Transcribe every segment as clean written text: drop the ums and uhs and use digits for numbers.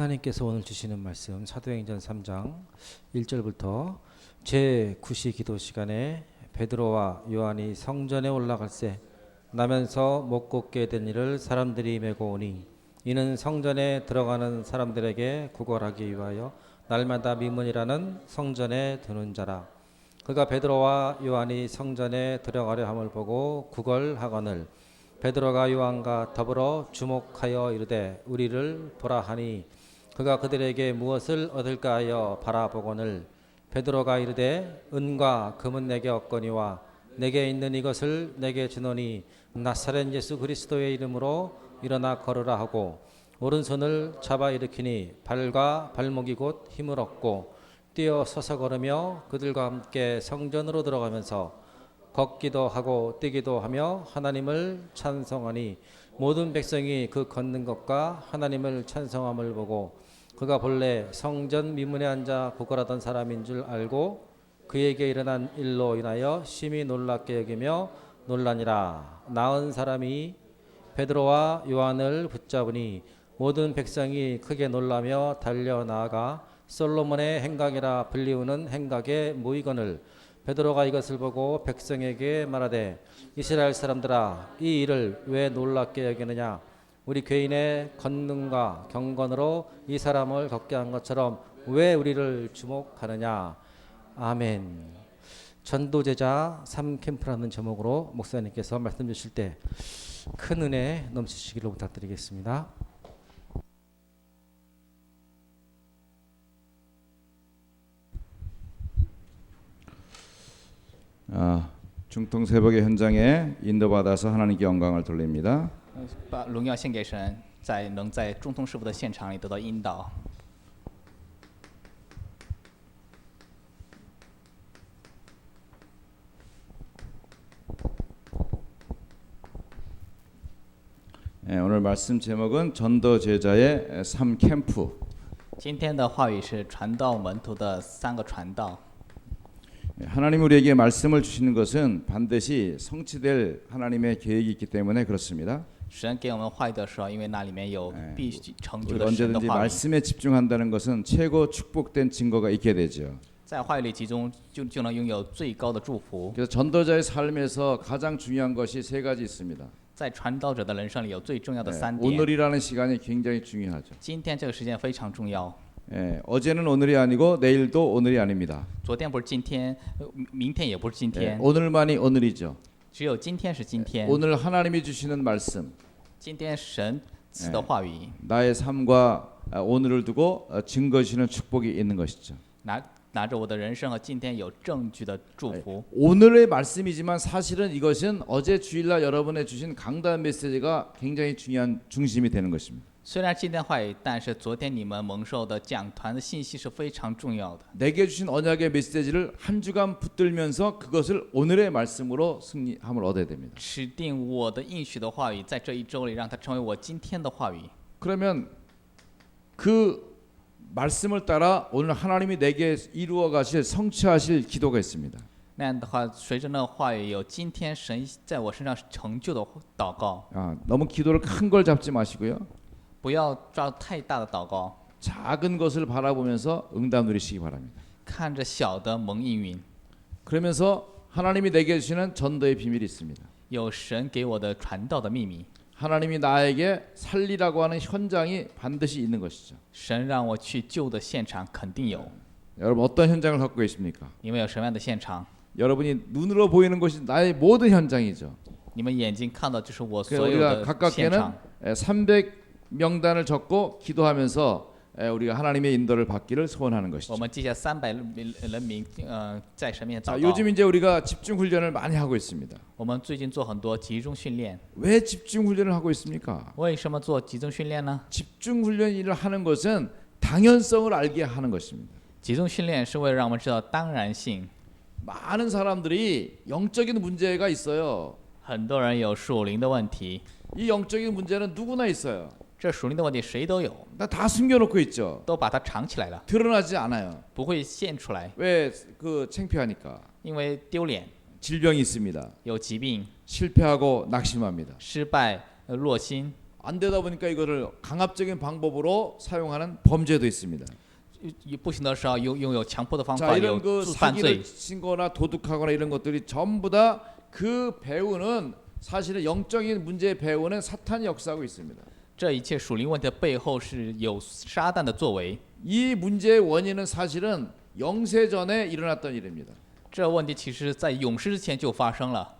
하나님께서 오늘 주시는 말씀 사도행전 3장 1절부터 제9시 기도 시간에 베드로와 요한이 성전에 올라갈새 나면서 못 걷게 된 이를 사람들이 메고 오니 이는 성전에 들어가는 사람들에게 구걸하기 위하여 날마다 미문이라는 성전에 드는 자라. 그가 베드로와 요한이 성전에 들어가려 함을 보고 구걸하거늘 베드로가 요한과 더불어 주목하여 이르되 우리를 보라 하니 그가 그들에게 무엇을 얻을까 하여 바라보거늘 베드로가 이르되 은과 금은 내게 없거니와 내게 있는 이것을 내게 주노니 나사렛 예수 그리스도의 이름으로 일어나 걸으라 하고 오른손을 잡아 일으키니 발과 발목이 곧 힘을 얻고 뛰어 서서 걸으며 그들과 함께 성전으로 들어가면서 걷기도 하고 뛰기도 하며 하나님을 찬송하니 모든 백성이 그 걷는 것과 하나님을 찬송함을 보고 그가 본래 성전 미문에 앉아 구걸하던 사람인 줄 알고 그에게 일어난 일로 인하여 심히 놀랍게 여기며 놀라니라. 나은 사람이 베드로와 요한을 붙잡으니 모든 백성이 크게 놀라며 달려나아가 솔로몬의 행각이라 불리우는 행각에 모이거늘 베드로가 이것을 보고 백성에게 말하되 이스라엘 사람들아 이 일을 왜 놀랍게 여기느냐. 우리 괴인의 권능과 경건으로 이 사람을 걷게 한 것처럼 왜 우리를 주목하느냐. 아멘. 전도제자 3캠프라는 제목으로 목사님께서 말씀 주실 때 큰 은혜 넘치시기를 부탁드리겠습니다. 중통 새벽의 현장에 인도받아서 하나님께 영광을 돌립니다. 把荣耀献给神，能在中通师傅的现场里得到引导。 오늘 말씀 제목은 전도 제자의 3캠프. 今天的话语是传道门徒的3个传道。 하나님 우리에게 말씀을 주시는 것은 반드시 성취될 하나님의 계획이 있기 때문에 그렇습니다. 神给我们话语的时候，因为那里面有必须成就 우리가 的神的 언제든지 话语， 말씀에 집중한다는 것은 최고 축복된 증거가 있게 되죠. 在话语里集中就能拥有最高的祝福。 그래서 전도자의 삶에서 가장 중요한 것이 3가지 있습니다. 在传道者的人生里有最重要的3点。 오늘이라는 시간이 굉장히 중요하죠. 今天这个时间非常重要。 어제는 오늘이 아니고 내일도 오늘이 아닙니다. 昨天不是今天，明天也不是今天， 오늘만이 오늘이죠. 只有今天是今天。 오늘 하나님이 주시는 말씀, 今天神赐的话语， 나의 삶과 오늘을 두고 증거시는 축복이 있는 것이죠. 拿着我的人生和今天有证据的祝福。 오늘의 말씀이지만 사실은 이것은 어제 주일날 여러분의 주신 강단 메시지가 굉장히 중요한 중심이 되는 것입니다. 虽然今天话语，但是昨天你们蒙受的讲团的信息是非常重要的。 내게 주신 언약의 메시지를 한 주간 붙들면서 그것을 오늘의 말씀으로 승리함을 얻어야 됩니다. 指定我的应许的话语，在这一周里让它成为我今天的话语。 그러면 그 말씀을 따라 오늘 하나님이 내게 이루어 가실 성취하실 기도가 있습니다. 那样的话，随着那个话语，有今天神在我身上成就的祷告。 너무 기도를 큰 걸 잡지 마시고요. 不要抓太大的祷告， 작은 것을 바라보면서 응답 누리시기 바랍니다. 看着小的蒙应允。 그러면서 하나님이 내게 주시는 전도의 비밀이 있습니다. 有神给我的传道的秘密， 하나님이 나에게 살리라고 하는 현장이 반드시 있는 것이죠. 神让我去救的现场肯定有。 여러분 어떤 현장을 갖고 계십니까? 你们有什么样的现场？ 여러분이 눈으로 보이는 것이 나의 모든 현장이죠. 你们眼睛看到就是我所 그래서 有 우리가 的现 가깝게는 场。 300명단을 적고 기도하면서 우리가 하나님의 인도를 받기를 소원하는 我 것이죠. 们记下300人名，在神面前 자, 祷告。 요즘 이제 우리가 집중 훈련을 많이 하고 있습니다. 我们最近做很多集中训练， 왜 집중 훈련을 하고 있습니까? 为什么做集中训练呢？ 집중 훈련을 하는 것은 당연성을 알게 하는 것입니다. 集中训练是为了让我们知道当然性。 많은 사람들이 영적인 문제가 있어요. 很多人有属灵的问题， 이 영적인 문제는 누구나 있어요. 这属灵的问题谁都有， 나 다 숨겨놓고 있죠. 都把它藏起来了， 드러나지 않아요. 不会现出来， 왜 그 창피하니까. 因为丢脸， 질병이 있습니다. 有疾病， 실패하고 낙심합니다. 失败，落心。안 되다 보니까 이거를 강압적인 방법으로 사용하는 범죄도 있습니다. 不行的时候拥有强迫的方 자 法，有 이런 그 犯罪 사기를 。 친거나 도둑하거나 이런 것들이 전부 다 그 배후는 사실은 영적인 문제의 배후는 사탄이 역사하고 있습니다. 这一切属灵问题的背后是有撒旦的作为。 이 문제의 원인은 사실은 영세 전에 일어났던 일입니다. 这问题其实在永世之前就发生了。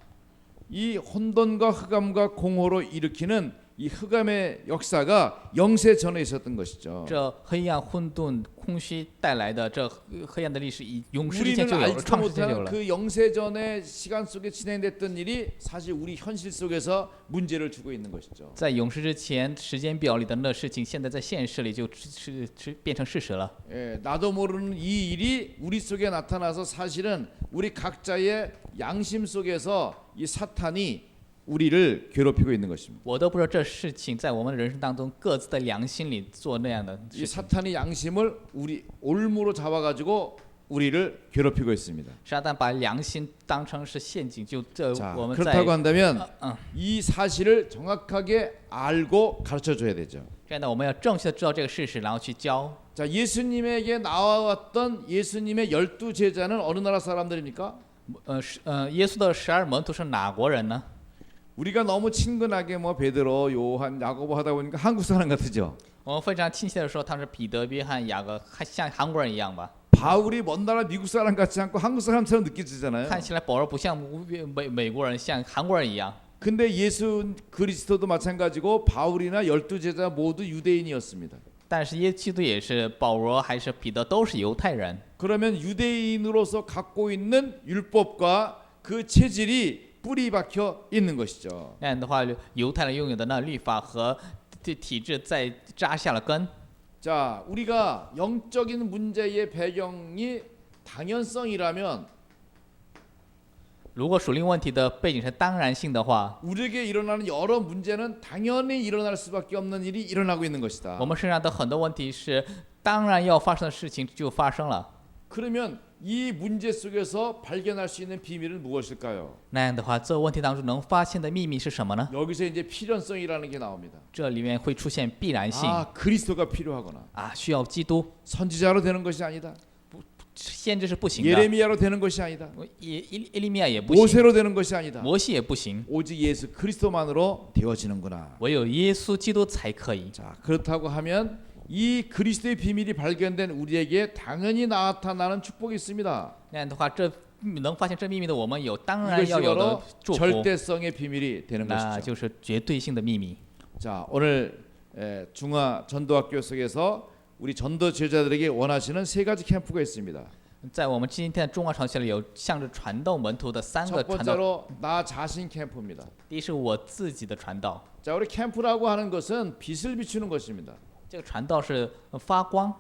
이 혼돈과 흑암과 공허로 일으키는 이 흑암의 역사가 영세 전에 있었던 것이죠. 这黑暗、混沌、空虚带来的这黑暗的历史，以永世之前 우리는 就有了， 알지도 创世之前就有 못하는 了。 그 영세 전의 시간 속에 진행됐던 일이 사실 우리 현실 속에서 문제를 주고 있는 것이죠. 在永世之前时间表里的那事情，现在在现实里就是变成事实了。 예, 나도 모르는 이 일이 우리 속에 나타나서 사실은 우리 각자의 양심 속에서 이 사탄이 우리를 괴롭히고 있는 것입니다. 我都不知道这事情在我们的人生当中各自的良心里做那样的 이 事情。 사탄이 양심을 우리 올무로 잡아가지고 우리를 괴롭히고 있습니다. 撒旦把良心当成是陷阱，就这 자, 我们在 그렇다고 한다면 嗯， 이 사실을 정확하게 알고 가르쳐줘야 되죠. 这样的我们要正确的知道这个事实，然后去教。 자, 예수님에게 나와왔던 예수님의 12 제자는 어느 나라 사람들입니까? 耶稣的12门徒是哪国人呢？ 우리가 너무 친근하게 뭐 베드로, 요한, 야고보 하다 보니까 한국 사람 같으죠. 我们非常亲切的说，他是彼得、约翰、雅各，像韩国人一样吧？ 바울이 먼 나라 미국 사람 같지 않고 한국 사람처럼 느껴지잖아요. 看起来保罗不像美国人，像韩国人一样。 근데 예수 그리스도도 마찬가지고 바울이나 12 제자 모두 유대인이었습니다. 但是耶基督也是，保罗还是彼得都是犹太人。 그러면 유대인으로서 갖고 있는 율법과 그 체질이 뿌리 박혀 있는 것이죠. 那样的话，犹太人拥有的那律法和体制在扎下了根。 자, 우리가 영적인 문제의 배경이 당연성이라면 如果属灵问题的背景是当然性的话， 우리에게 일어나는 여러 문제는 당연히 일어날 수밖에 없는 일이 일어나고 있는 것이다. 我们身上的很多问题是当然要发生的事情就发生了。 그러면 이 문제 속에서 발견할 수 있는 비밀은 무엇일까요? 那样的话，这个问题当中能发现的秘密是什么呢？ 여기서 이제 필연성이라는 게 나옵니다. 这里面会出现必然性 아, 그리스도가 필요하거나 啊，需要基督， 선지자로 되는 것이 아니다. 先知是不行的， 예레미야로 되는 것이 아니다. 耶利米亚也不行， 모세로 되는 것이 아니다. 摩西也不行， 오직 예수 그리스도만으로 되어지는구나. 唯有耶稣基督才可以。 자, 그렇다고 하면 이 그리스도의 비밀이 발견된 우리에게 당연히 나타나는 축복이 있습니다. 那样的话，这能发现这秘密的我们有，当然 이것이 要有的 바로 祝福， 절대성의 비밀이 되는 那 것이죠. 就是绝对性的秘密。 자, 오늘 중화 전도학교 속에서 우리 전도 제자들에게 원하시는 세 가지 캠프가 있습니다. 在我们今天的中华传学里有向着传道门徒的3个 첫 传道， 번째로 나 자신 캠프입니다. 第一是我自己的传道， 자, 우리 캠프라고 하는 것은 빛을 비추는 것입니다. 这个传道是发光，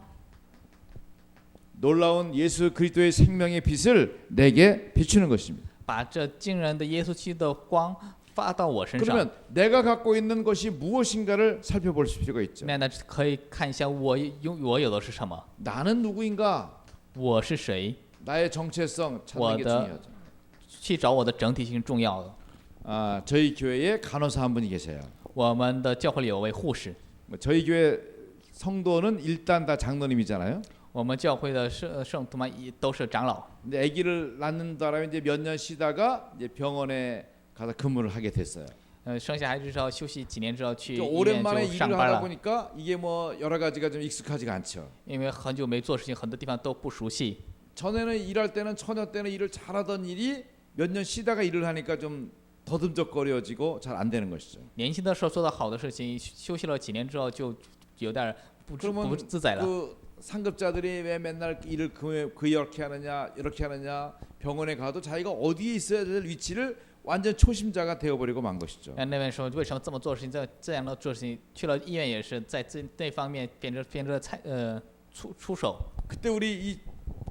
놀라운 예수 그리스도의 생명의 빛을 내게 비추는 것입니다. 把这惊人的耶稣基督的光发到我身上。 그러면 내가 갖고 있는 것이 무엇인가를 살펴볼 필요가 있죠. 那可以看一下我有的是什么， 나는 누구인가? 我是谁， 나의 정체성 찾는 게 중요하죠. 去找我的整体性重要的。 아, 저희 교회에 간호사 한 분이 계세요. 我们的教会里有位护士， 저희 교회 성도는 일단 다 장로님이잖아요. 我们教会的圣徒们都是长老。 근데 아기를 낳는 바람에 이제 몇 년 쉬다가 이제 병원에 가서 근무를 하게 됐어요. 生下孩子之后休息几年之后去医院 오랜만에 就 일을 上班 하다 了， 보니까 이게 뭐 여러 가지가 좀 익숙하지가 않죠. 因为很久没做事情，很多地方都不熟悉。 전에는 일할 때는 처녀 때는 일을 잘하던 일이 몇 년 쉬다가 일을 하니까 좀 더듬적거려지고 잘 안 되는 것이죠. 年轻的时候做的好的事情，休息了几年之后就有点不 그러면 自在了。 그 상급자들이 왜 맨날 일을 그렇게 하느냐 이렇게 하느냐 병원에 가도 자기가 어디에 있어야 될 위치를 완전 초심자가 되어버리고 만 것이죠. 那边说为什么这么做事情，这样的做事情，去了医院也是在那方面变成出手。 그때 우리 이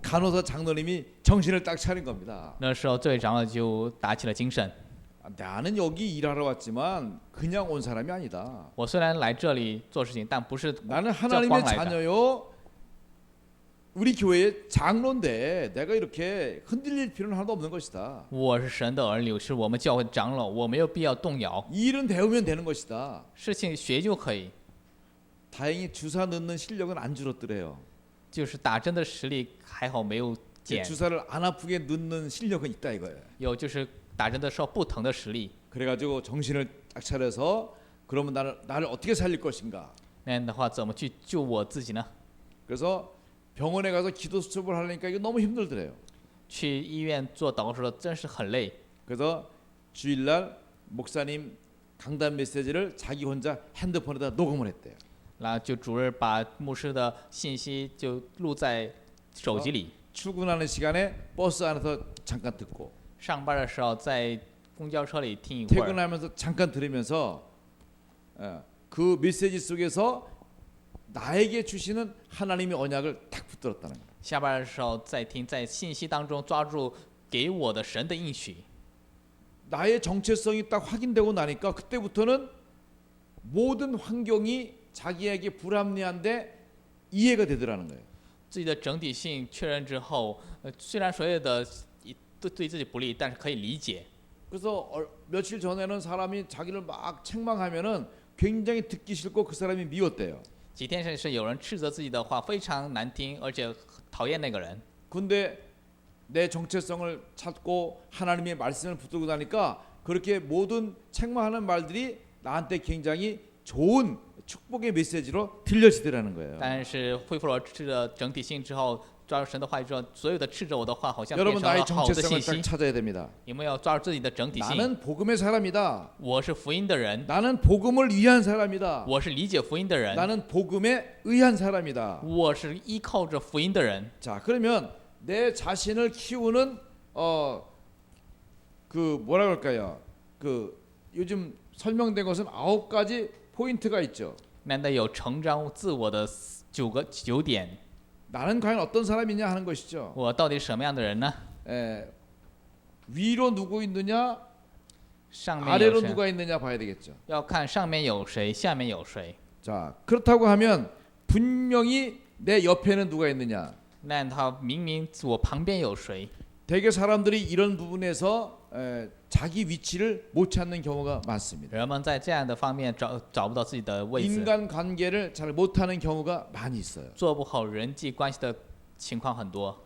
간호사 장로님이 정신을 딱 차린 겁니다. 那时候这位长老就打起了精神。 나는 여기 일하러 왔지만 그냥 온 사람이 아니다. 我虽然来这里做事情，但不是 나는 这 하나님의 光来的。 자녀요. 우리 교회의 장로인데 내가 이렇게 흔들릴 필요는 하나도 없는 것이다. 我是神的儿女，是我们教会的长老，我没有必要动摇， 이 일은 배우면 되는 것이다. 事情学就可以。 다행히 주사 넣는 실력은 안 줄었더래요. 就是打针的实力还好没有减， 주사를 안 아프게 넣는 실력은 있다 이거예요. 有就是打针的时候不疼的实力。 그래가지고 정신을 딱 차려서 그러면 나를 어떻게 살릴 것인가. 那样的话，怎么去救我自己呢？ 그래서 병원에 가서 기도 수첩을 하려니까 이거 너무 힘들더래요. 去医院做祷告的时候真是很累。 그래서 주일날 목사님 강단 메시지를 자기 혼자 핸드폰에다 녹음을 했대요. 然后就主任把牧师的信息就录在手机里， 출근하는 시간에 버스 안에서 잠깐 듣고 上班的时候在公交车里听一会儿， 퇴근하면서 잠깐 들으면서 그 메시지 속에서 나에게 주시는 하나님의 언약을 딱 붙들었다는 거예요. 下班的时候再听，在信息当中抓住给我的神的应许。 나의 정체성이 딱 확인되고 나니까 그때부터는 모든 환경이 자기에게 불합리한데 이해가 되더라는 거예요. 自己的整体性确认之后，虽然所有的对自己不利，但是可以理解。 그래서 며칠 전에는 사람이 자기를 막 책망하면은 굉장히 듣기 싫고 그 사람이 미웠대요. 几天是有人斥责自己的话非常难听，而且讨厌那个人。 근데 내 정체성을 찾고 하나님의 말씀을 붙들고 나니까 그렇게 모든 책망하는 말들이 나한테 굉장히 좋은 축복의 메시지로 들려지더라는 거예요. 但是恢复了这个整体性之后，抓住神的话语之后，所有的斥责我的话好像变 여러분 成 나의 了好的 정체성을 信 딱 息。 찾아야 됩니다. 有没有抓住自己的整体性？ 나는 복음의 사람이다. 我是福音的人， 나는 복음을 위한 사람이다. 我是理解福音的人， 나는 복음에 의한 사람이다. 我是依靠着福音的人。 자, 그러면 내 자신을 키우는 그 뭐라 그럴까요? 그 요즘 설명된 것은 9가지 포인트가 있죠. 难道有成长自我的九点？ 나는 과연 어떤 사람이냐 하는 것이죠. 我到底是什么样的人呢？ 위로 누구 있느냐, 上面有 아래로 谁？ 누가 있느냐 봐야 되겠죠. 要看上面有谁，下面有谁。 자, 그렇다고 하면 분명히 내 옆에는 누가 있느냐. 那他明明我旁边有谁？ 대개 사람들이 이런 부분에서 자기 위치를 못 찾는 경우가 많습니다. 人们在这样的方面找不到自己的位置， 인간 관계를 잘 못하는 경우가 많이 있어요. 做不好人际关系的情况很多。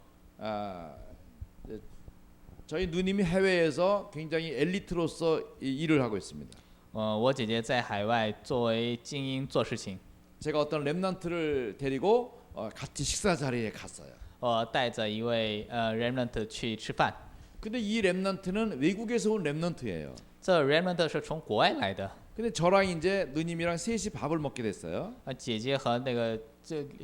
저희 누님이 해외에서 굉장히 엘리트로서 일을 하고 있습니다. 我姐姐在海外作为精英做事情， 제가 어떤 랩런트를 데리고 같이 식사 자리에 갔어요. 我带着一位remnant 去吃饭。 근데 이 랩런트는 외국에서 온 랩런트예요. 这 remnant 是从国外来的， 근데 저랑 이제 누님이랑 셋이 밥을 먹게 됐어요. 姐姐和那个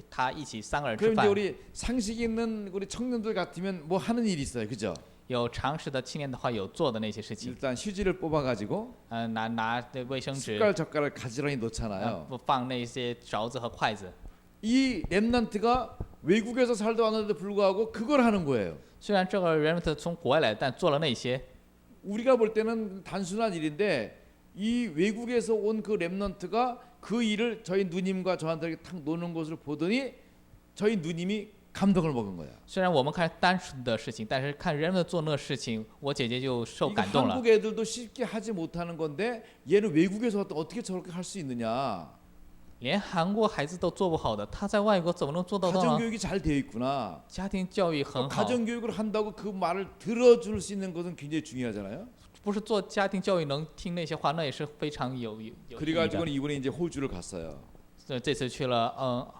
他一起3个人吃 그럼 이제 饭。 우리 상식 있는 우리 청년들 같으면 뭐 하는 일이 있어요, 그죠? 有常识的青年的话，有做的那些事情， 일단 휴지를 뽑아가지고 拿那卫生纸， 숟갈 젓갈을 가지런히 놓잖아요. 不放那些勺子和筷子。 이 랩런트가 외국에서 살다 왔는데도 불구하고 그걸 하는 거예요. 虽然这个 remnant 从国外来，但做了那些， 우리가 볼 때는 단순한 일인데 이 외국에서 온 그 랩런트가 그 일을 저희 누님과 저한테 탁 노는 것을 보더니 저희 누님이 감동을 먹은 거야. 虽然我们看单纯的事情，但是看 remnant 做那个事情，我姐姐就受 이거 感动了。 한국 애들도 쉽게 하지 못하는 건데 얘는 외국에서 어떻게 저렇게 할 수 있느냐. 连韩国孩子都做不好的，他在外国怎么能做到呢？ 가정교육이 잘 되어 있구나. 家庭教育很好， 가정교육을 한다고 그 말을 들어줄 수 있는 것은 굉장히 중요하잖아요. 不是做家庭教育能听那些话，那也是非常有意义的。 그래가지고는 이번에 이제 호주를 갔어요. 这次去了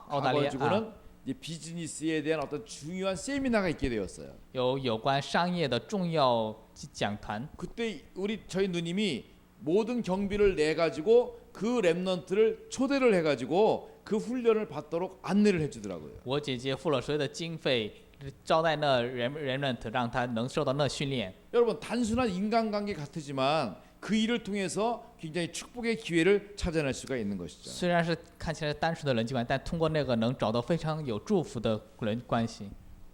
澳大利亚， 가가지고는 이제 비즈니스에 대한 어떤 중요한 세미나가 있게 되었어요. 有关商业的重要讲坛。 그때 저희 누님이 모든 경비를 내 가지고 그 랩런트를 초대를 해가지고 그 훈련을 받도록 안내를 해주더라고요. 我姐姐付了所有的经费，招待那 remnant， 让他能受到那训练。 여러분 단순한 인간관계 같으지만 그 일을 통해서 굉장히 축복의 기회를 찾아낼 수가 있는 것이죠. 虽然是看起来单纯的人际关系，但通过那个能找到非常有祝福的人关系。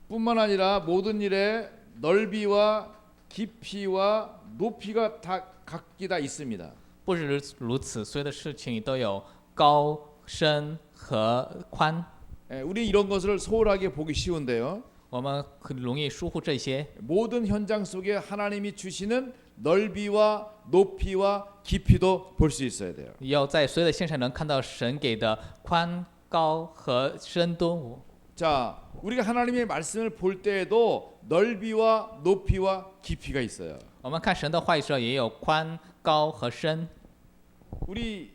뿐만 아니라 모든 일에 넓이와 깊이와 높이가 다 각기 다 있습니다. 不止如此，所有的事情都有高深和宽。 우리 이런 것을 소홀하게 보기 쉬운데요. 我们很容易疏忽这些。 모든 현장 속에 하나님이 주시는 넓이와 높이와 깊이도 볼 수 있어야 돼요. 要在所有的现场能看到神给的宽高和深度。 자, 우리가 하나님의 말씀을 볼 때에도 넓이와 높이와 깊이가 있어요. 我们看神的话语的时候，也有宽高和深。 우리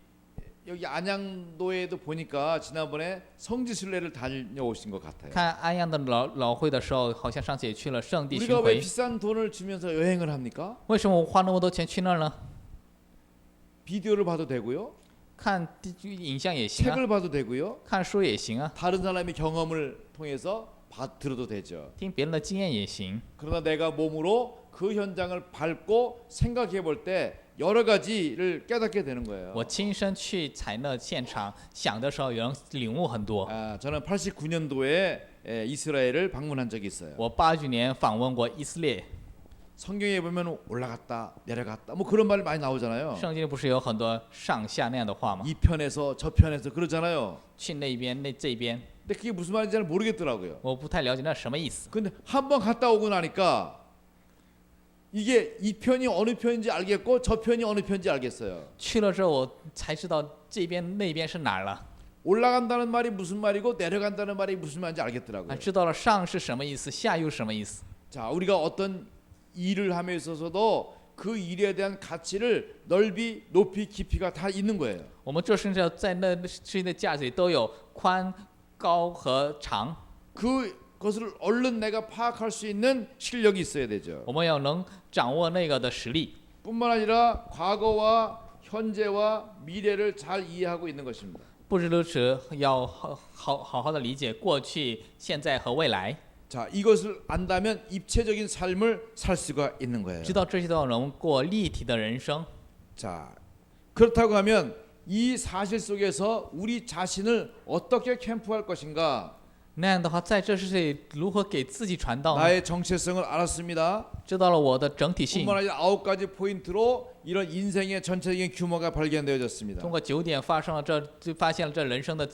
여기 안양도에도 보니까 지난번에 성지순례를 다녀오신 것 같아요. 看安阳的老会的时候，好像上次也去了圣地巡 우리가 왜 回。 비싼 돈을 주면서 여행을 합니까? 为什么我花那么多钱去那儿呢？ 비디오를 봐도 되고요. 看影像也行啊， 책을 봐도 되고요. 看书也行啊， 다른 사람의 경험을 통해서 들어도 되죠. 听别人的经验也行。 그러나 내가 몸으로 그 현장을 밟고 생각해 볼 때 여러 가지를 깨닫게 되는 거예요. 我亲身去采那现场想的时候，有人领悟很多。 저는 89년도에 이스라엘을 방문한 적이 있어요. 我89年访问过以色列， 성경에 보면 올라갔다 내려갔다 뭐 그런 말 많이 나오잖아요. 圣经里不是有很多上下那样的话吗？ 이 편에서 저 편에서 그러잖아요. 去那边这边， 근데 그게 무슨 말인지 잘 모르겠더라고요. 我不太了解那什么意思。 근데 한번 갔다 오고 나니까 이게 이 편이 어느 편인지 알겠고 저 편이 어느 편인지 알겠어요. 去了之后，我才知道这边那边是哪儿了。 올라간다는 말이 무슨 말이고 내려간다는 말이 무슨 말인지 啊， 알겠더라고요. 知道了上是什么意思，下又是什么意思。 자, 우리가 어떤 일을 함에 있어서도 그 일에 대한 가치를 넓이, 높이, 깊이가 다 있는 거예요. 我们做生意在那事情的价值里都有宽、高和长， 그것을 얼른 내가 파악할 수 있는 실력이 있어야 되죠. 我们要能掌握那个的实力。 뿐만 아니라 과거와 현재와 미래를 잘 이해하고 있는 것입니다. 不止如此，要好好的理解过去、现在和未来。 자, 이것을 안다면 입체적인 삶을 살 수가 있는 거예요. 知道这些都能过立体的人生。 자, 그렇다고 하면 이 사실 속에서 우리 자신을 어떻게 캠프할 것인가? 那样的话，在这世界里如何给自己传道呢？ 나의 정체성을 알았습니다. 知道了我的整体性， 뿐만 아니라 9가지 포인트로 이런 인생의 전체적인 규모가 발견되어졌습니다. 通过9点发生了就发现了这人生的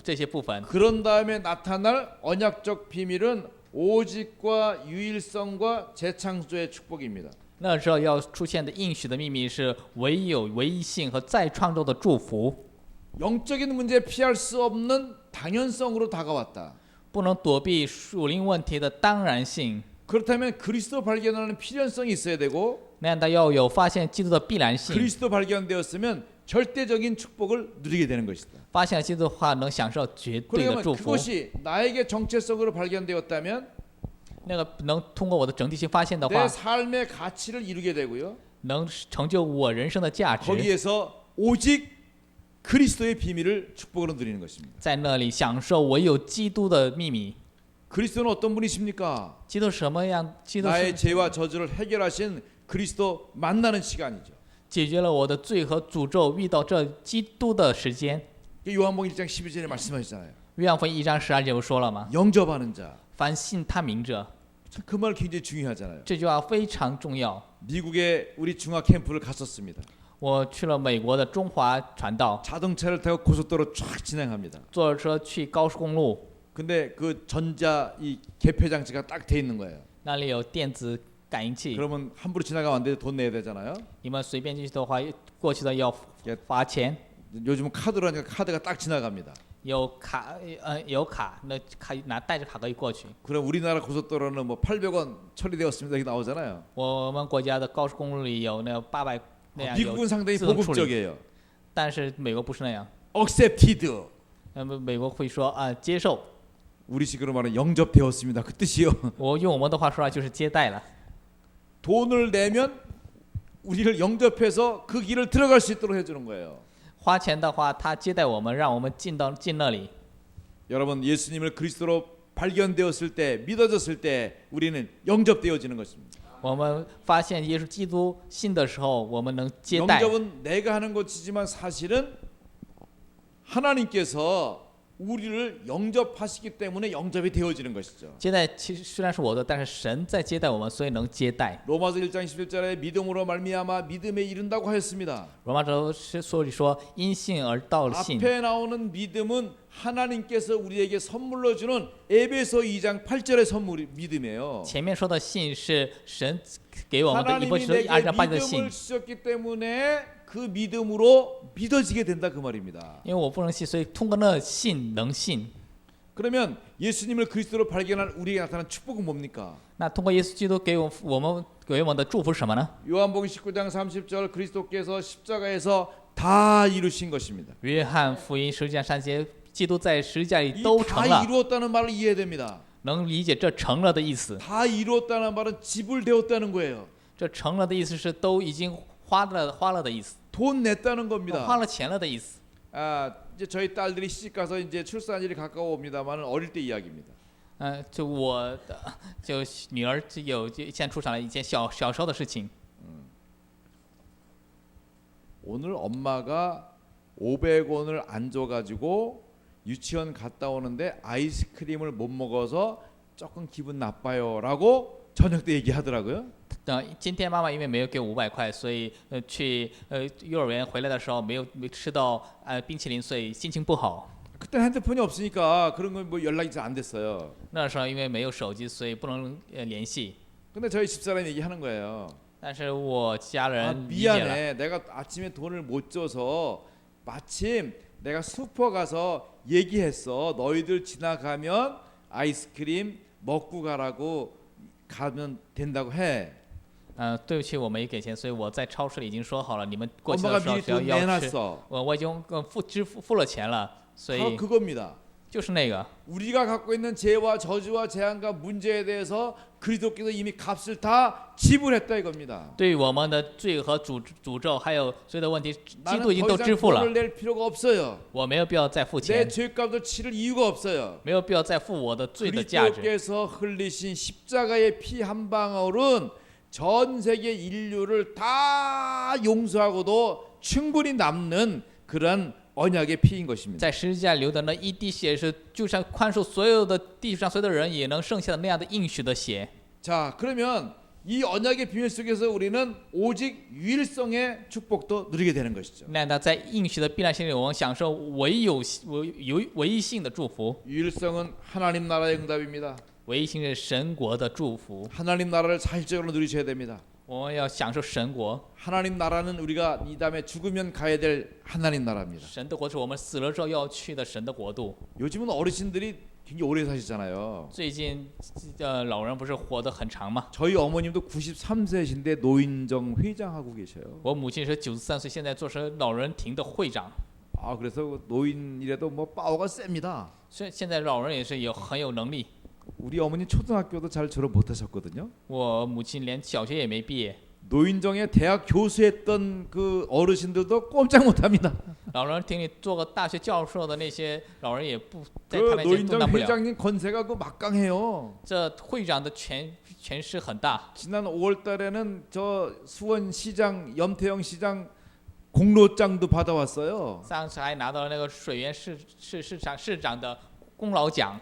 这些部分。 그런 다음에 나타날 언약적 비밀은 오직과 유일성과 재창조의 축복입니다. 那时候要出现的应许的秘密是唯有唯一性和再创造的祝福， 영적인 문제 피할 수 없는 당연성으로 다가왔다. 不能躲避属灵问题的当然性。 그렇다면 그리스도 발견하는 필연성이 있어야 되고 那样的要有发现基督的必然性， 그리스도 발견되었으면 절대적인 축복을 누리게 되는 것이다. 发现基督的话能享受绝对的 그러면 祝福。 그것이 나에게 정체성으로 발견되었다면 那个能通过我的整体性发现的 내 话， 삶의 가치를 이루게 되고요. 能成就我人生的价值， 거기에서 오직 그리스도의 비밀을 축복으로 누리는 것입니다. 在那里享受唯有基督的秘密。 그리스도는 어떤 분이십니까? 基督什么样？基督 나의 是 죄와 저주를 해결하신 그리스도 만나는 시간이죠. 解决了我的罪和诅咒，遇到这基督的时间。 요한복음 1장 12절에 말씀하셨잖아요. 约翰福音1章12节不说了吗？ 영접하는 자. 凡信他名者， 그 말 굉장히 중요하잖아요. 这句话非常重要。 미국에 우리 중화 캠프를 갔었습니다. 我去了美国的中华传道， 자동차를 타고 고속도로 쫙 진행합니다. 坐着车去高速公路， 근데 그 전자 이 개폐 장치가 딱 돼 있는 거예요. 那里有电子感应器， 그러면 함부로 지나가면 안 돼. 돈 내야 되잖아요. 你们随便进去的话，过去的要罚钱。 요즘은 카드로 하니까 카드가 딱 지나갑니다. 有卡，有卡，那带着卡可以过去。 그럼 우리나라 고속도로는 뭐 800원 처리되었습니다. 이렇게 나오잖아요. 我们国家的高速公路里有那800那样有 미국은 상당히 自动处理， 보급적이에요. 但是美国不是那样。 accepted. 美国会说接受， 우리식으로 말하면 영접되었습니다. 그 뜻이요. 我用我们的话说就是接待了。 돈을 내면 우리를 영접해서 그 길을 들어갈 수 있도록 해주는 거예요. 花钱的话，他接待我们，让我们进那里。 여러분 예수님을 그리스도로 발견되었을 때 믿어졌을 때 우리는 영접되어지는 것입니다. 我们发现耶稣基督信的时候，我们能接待。 영접은 내가 하는 것이지만 사실은 하나님께서 우리를 영접하시기 때문에 영접이 되어지는 것이죠. 接待其实虽然是我的，但是神在接待我们，所以能接待。 로마서 1장 11절에 믿음으로 말미암아 믿음에 이른다고 하였습니다. 罗马书说里说因信而到了信。 앞에 나오는 믿음은 하나님께서 우리에게 선물로 주는 에베소 2장 8절의 선물이 믿음이에요. 前面说的信是神给我们的，以弗 하나님이 所2章 내게 8节的信 믿음을 。 주셨기 때문에 그 믿음으로 믿어지게 된다 그 말입니다. 因为我不能信，所以通过那信能信。 그러면 예수님을 그리스도로 발견한 우리에게 나타난 축복은 뭡니까? 那通过耶稣基督给我们的祝福是什么呢？ 요한복음 19장 30절 그리스도께서 십자가에서 다 이루신 것입니다. 约翰福音实际上3节，基督在十字架里都成 다 了， 이루었다는 말을 이해해야 됩니다. 能理解这成了的意思。 다 이루었다는 말은 지불되었다는 거예요. 这成了的意思是都已经花了的意思， 돈 냈다는 花 겁니다. 了钱了的意思。 이제 저희 딸들이 시집 가서 이제 출산일이 가까워 옵니다만 어릴 때 이야기입니다. 就我的就女儿就现在出场了一件小时候的事情。 오늘 엄마가 500원을 안 줘가지고 유치원 갔다 오는데 아이스크림을 못 먹어서 조금 기분 나빠요라고 저녁 때 얘기하더라고요. 今天妈妈因为没有给500块，所以去幼儿园回来的时候没吃到冰淇淋，所以心情不好。 그때 핸드폰이 없으니까 그런 건 뭐 연락이 잘 안 됐어요. 那时候因为没有手机，所以不能联系。 근데 저희 집사람이 얘기하는 거예요. 但是我家 아, 人理解了， 미안해. 내가 아침에 돈을 못 줘서 마침 내가 슈퍼 가서 얘기했어. 너희들 지나가면 아이스크림 먹고 가라고 가면 된다고 해. 对不起，我没给钱，所以我在超市里已经说好了，你们过去的 엄마가 时候 미리 只要 돈 要吃， 내놨어. 我已经付了钱了，所 바로 以 그겁니다. 就是那个。 우리가 갖고 있는 죄와 저주와 재앙과 문제에 대해서 그리스도께서 이미 값을 다 지불했다 이겁니다. 对于我们的罪和诅咒，还有所有的问题，基 나는 督已经 더 都支 이상 付了 돈을 ， 낼 필요가 없어요. 我没有必要再付 내 钱， 죄값을 치를 이유가 없어요. 没有必要再付我的罪的价值。 그리스도께서 흘리신 십자가의 피 한 방울은 전 세계 인류를 다 용서하고도 충분히 남는 그런 언약의 피인 것입니다. 在十字架流的那一滴血是，就像宽恕所有的地上所有的人也能剩下的那样的应许的血。 자, 그러면 이 언약의 비밀 속에서 우리는 오직 유일성의 축복도 누리게 되는 것이죠. 那在应许的必然性里，我们享受唯一性的祝福。 유일성은 하나님 나라의 응답입니다. 唯一性是神国的祝福， 하나님 나라를 자질적으로 누리셔야 됩니다. 我们要享受神国。 하나님 나라는 우리가 이 다음에 죽으면 가야 될 하나님 나라입니다. 神的国是我们死了之后要去的神的国度。 요즘은 어르신들이 굉장히 오래 사시잖아요. 最近老人不是活得很长吗？ 저희 어머님도 93세신데 노인정 회장하고 계셔요. 我母亲是93岁，现在做是老人亭的会长。 아, 그래서 노인이라도 뭐 파워가 셉니다. 所以现在老人也是很有能力。 우리 어머니 초등학교도 잘 졸업 못하셨거든요. 我母亲连小学也没毕业， 노인정에 대학 교수했던 그 어르신들도 꼼짝 못합니다. 老人亭里做个大学教授的那些老人也不在 그 他面前动 노인정 弹不了。 회장님 권세가 그 막강해요. 这会长的权势很大。 지난 5월달에는 저 수원시장 염태영 시장 공로장도 받아왔어요. 上次还拿到了那个水源市长的功劳奖。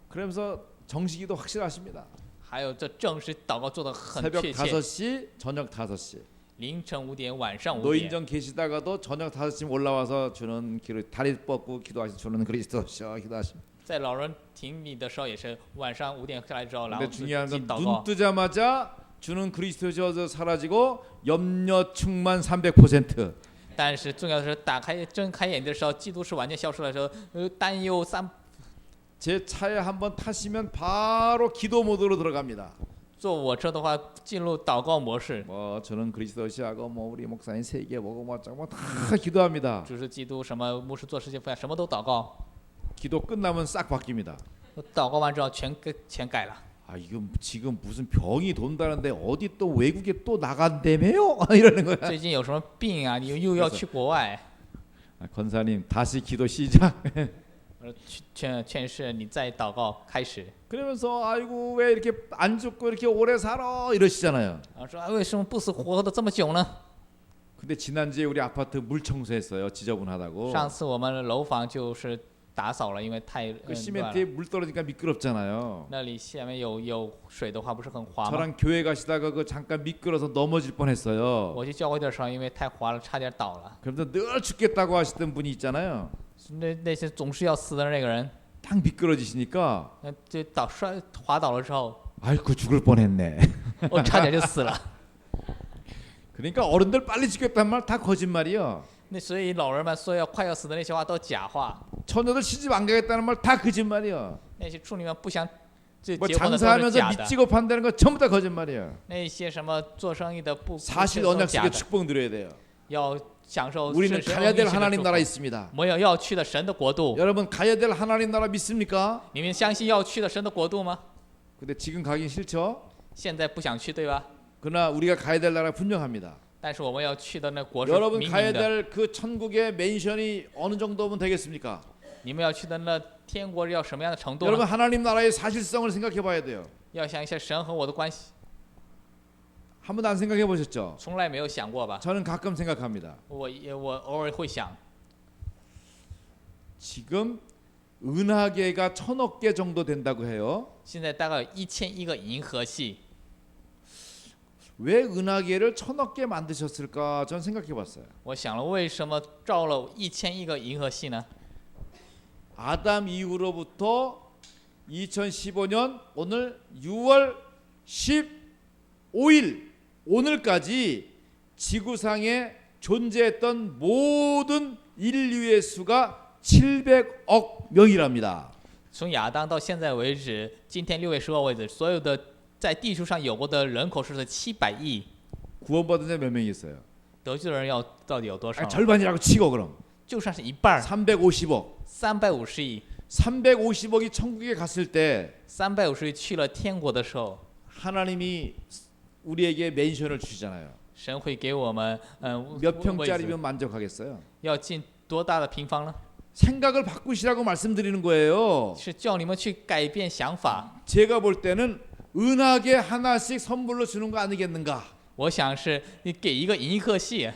그러면서 정식이도 확실하십니다. 还有这正式祷告做得很 새벽 确切， 5시, 저녁 5시. 凌晨5点，晚上5点。 노인정 계시다가도 저녁 5시쯤 올라와서 주는 기도, 다리 뻗고 기도하시 주는 그리스도시여 기도하십니다. 在老人亭里的时候也是晚上5点下来之后，然后 근데 중요한 进 건 祷 눈 告。 뜨자마자 주는 그리스도시여 사라지고 염려 충만 300%. 但是重要的是，睁开眼睛的时候，基督是完全消失的时候，担忧제 차에 한번 타시면 바로 기도 모드로 들어갑니다. 坐我车的话进入祷告模式。 뭐 저는 그리스도시하고 뭐 우리 목사님 세계 뭐고 뭐 어쩌고 다 기도합니다. 主是基督，什么牧师做事情不一样，什么都祷告。 기도 끝나면 싹 바뀝니다. 祷告完之后全改了。 아 이거 지금 무슨 병이 돈다는데 어디 또 외국에 또 나간다며요? 이러는 거야. 最近有什么病啊？你又要去国外？ 권사님 다시 기도 시작. 劝示你再祷告开始。 그러면서 아이고 왜 이렇게 안 죽고 이렇게 오래 살아 이러시잖아요. 说为什么不死活得这么久呢？ 근데 지난주에 우리 아파트 물 청소했어요. 지저분하다고. 上次我们楼房就是打扫了，因为太 그 乱 시멘트에 了。 물 떨어지니까 미끄럽잖아요. 那里下面有水的话，不是很滑吗？ 저랑 교회 가시다가 그 잠깐 미끄러서 넘어질 뻔했어요. 我去教会的时候，因为太滑了，差点倒了。 그러면서 늘 죽겠다고 하시던 분이 있잖아요. 那些总是要死的那个人， 딱 미끄러지시니까 就滑倒了之后， 아이고 죽을 뻔했네. 我差点就死了。 그러니까 어른들 빨리 죽겠다는 말 다 거짓말이야. 那所以老人们说快要死的那些话都假话， 처녀들 시집 안 가겠다는 말 다 거짓말이야. 那些处女们不想这 뭐 结婚的都是 장사하면서 假的， 밑지고 판다는 거 전부 다 거짓말이야. 那些什么做生意的不 사실 都是 언약 假 속에 的， 축복 누려야 돼요. 要享受 우리는 神 가야 될 应许的 하나님 祝 나라 福。 있습니다. 我有要去的神的国度， 여러분 가야 될 하나님 나라 믿습니까? 你们相信要去的神的国度吗？ 근데 지금 가긴 싫죠. 现在不想去，对吧？ 그러나 우리가 가야 될 나라 분명합니다. 但是我们要去的那国是 여러분 明 가야 明的， 될 그 천국의 맨션이 어느 정도면 되겠습니까? 你们要去的那天国要什么样的程度 여러분 呢？ 하나님 나라의 사실성을 생각해 봐야 돼요. 要想一下神和我的关系， 한 번도 안 생각해 보셨죠? 从来没有想过吧？ 저는 가끔 생각합니다. 我偶尔会想， 지금 은하계가 1000억 개 정도 된다고 해요. 现在大概有1001个银河系， 왜 은하계를 1000억 개 만드셨을까? 전 생각해 봤어요. 我想了为什么造了1001个银河系呢？ 아담 이후로부터 2015년 오늘 6월 15일 오늘까지 지구상에 존재했던 모든 인류의 수가 700억 명이랍니다. 从亚当到现在为止，今天6月10号为止，所有的在地球上有过的人口数是700亿， 구원받은 자 몇 명이 있어요? 得救的人到底有多少 아니, ？ 절반이라고 치고 그럼 就算是一半儿， 350억. 350亿， 350억이 천국에 갔을 때 350亿去了天国的时候， 하나님이 우리에게 맨션을 주시잖아요. 神会给我们몇 位置， 평짜리면 만족하겠어요? 要进多大的平方呢？ 생각을 바꾸시라고 말씀드리는 거예요. 是叫你们去改变想法。 제가 볼 때는 은하계 하나씩 선물로 주는 거 아니겠는가? 我想是你给一个银河系，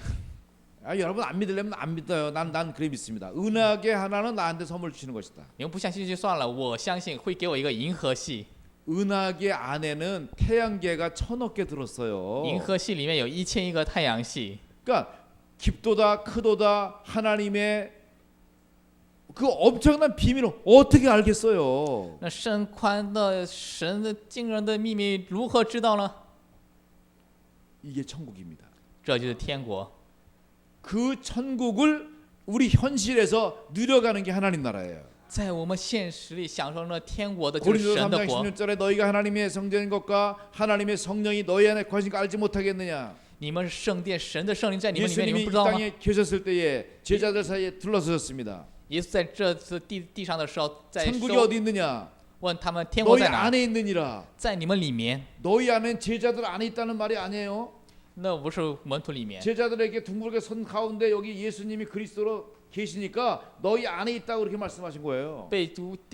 아, 여러분 안 믿으려면 안 믿어요. 난 그래 믿습니다. 은하계 하나는 나한테 선물 주시는 것이다. 你们不相信就算了，我相信会给我一个银河系。 은하계 안에는 태양계가 1000억 개 들었어요. 银河系里面有1001个太阳系， 그러니까 깊도다 크도다 하나님의 그 엄청난 비밀을 어떻게 알겠어요? 那深宽的神的惊人的秘密如何知道呢？ 이게 천국입니다. 这就是天国。 그 천국을 우리 현실에서 누려가는 게 하나님 나라예요. 在我们现实里享受那天国的就是 고린도 神的 3장 国。 16절에 너희가 하나님의 성전인 것과 하나님의 성령이 너희 안에 거하신 거 알지 못하겠느냐? 你们是圣殿，神的圣灵在你们里面，你 예수님이 们 이 不知道吗？ 땅에 계셨을 때에 제자들 사이에 둘러서셨습니다. 耶稣在这次地上的时候，在 천국이 收 어디 있느냐? 问他们天国 너희 在哪？ 안에 있느니라. 在你们里面， 너희 안에 제자들 안에 있다는 말이 아니에요. 那不是门徒里面。 제자들에게 둥글게 선 가운데 여기 예수님이 그리스도로 계시니까 너희 안에 있다고 그렇게 말씀하신 거예요. 被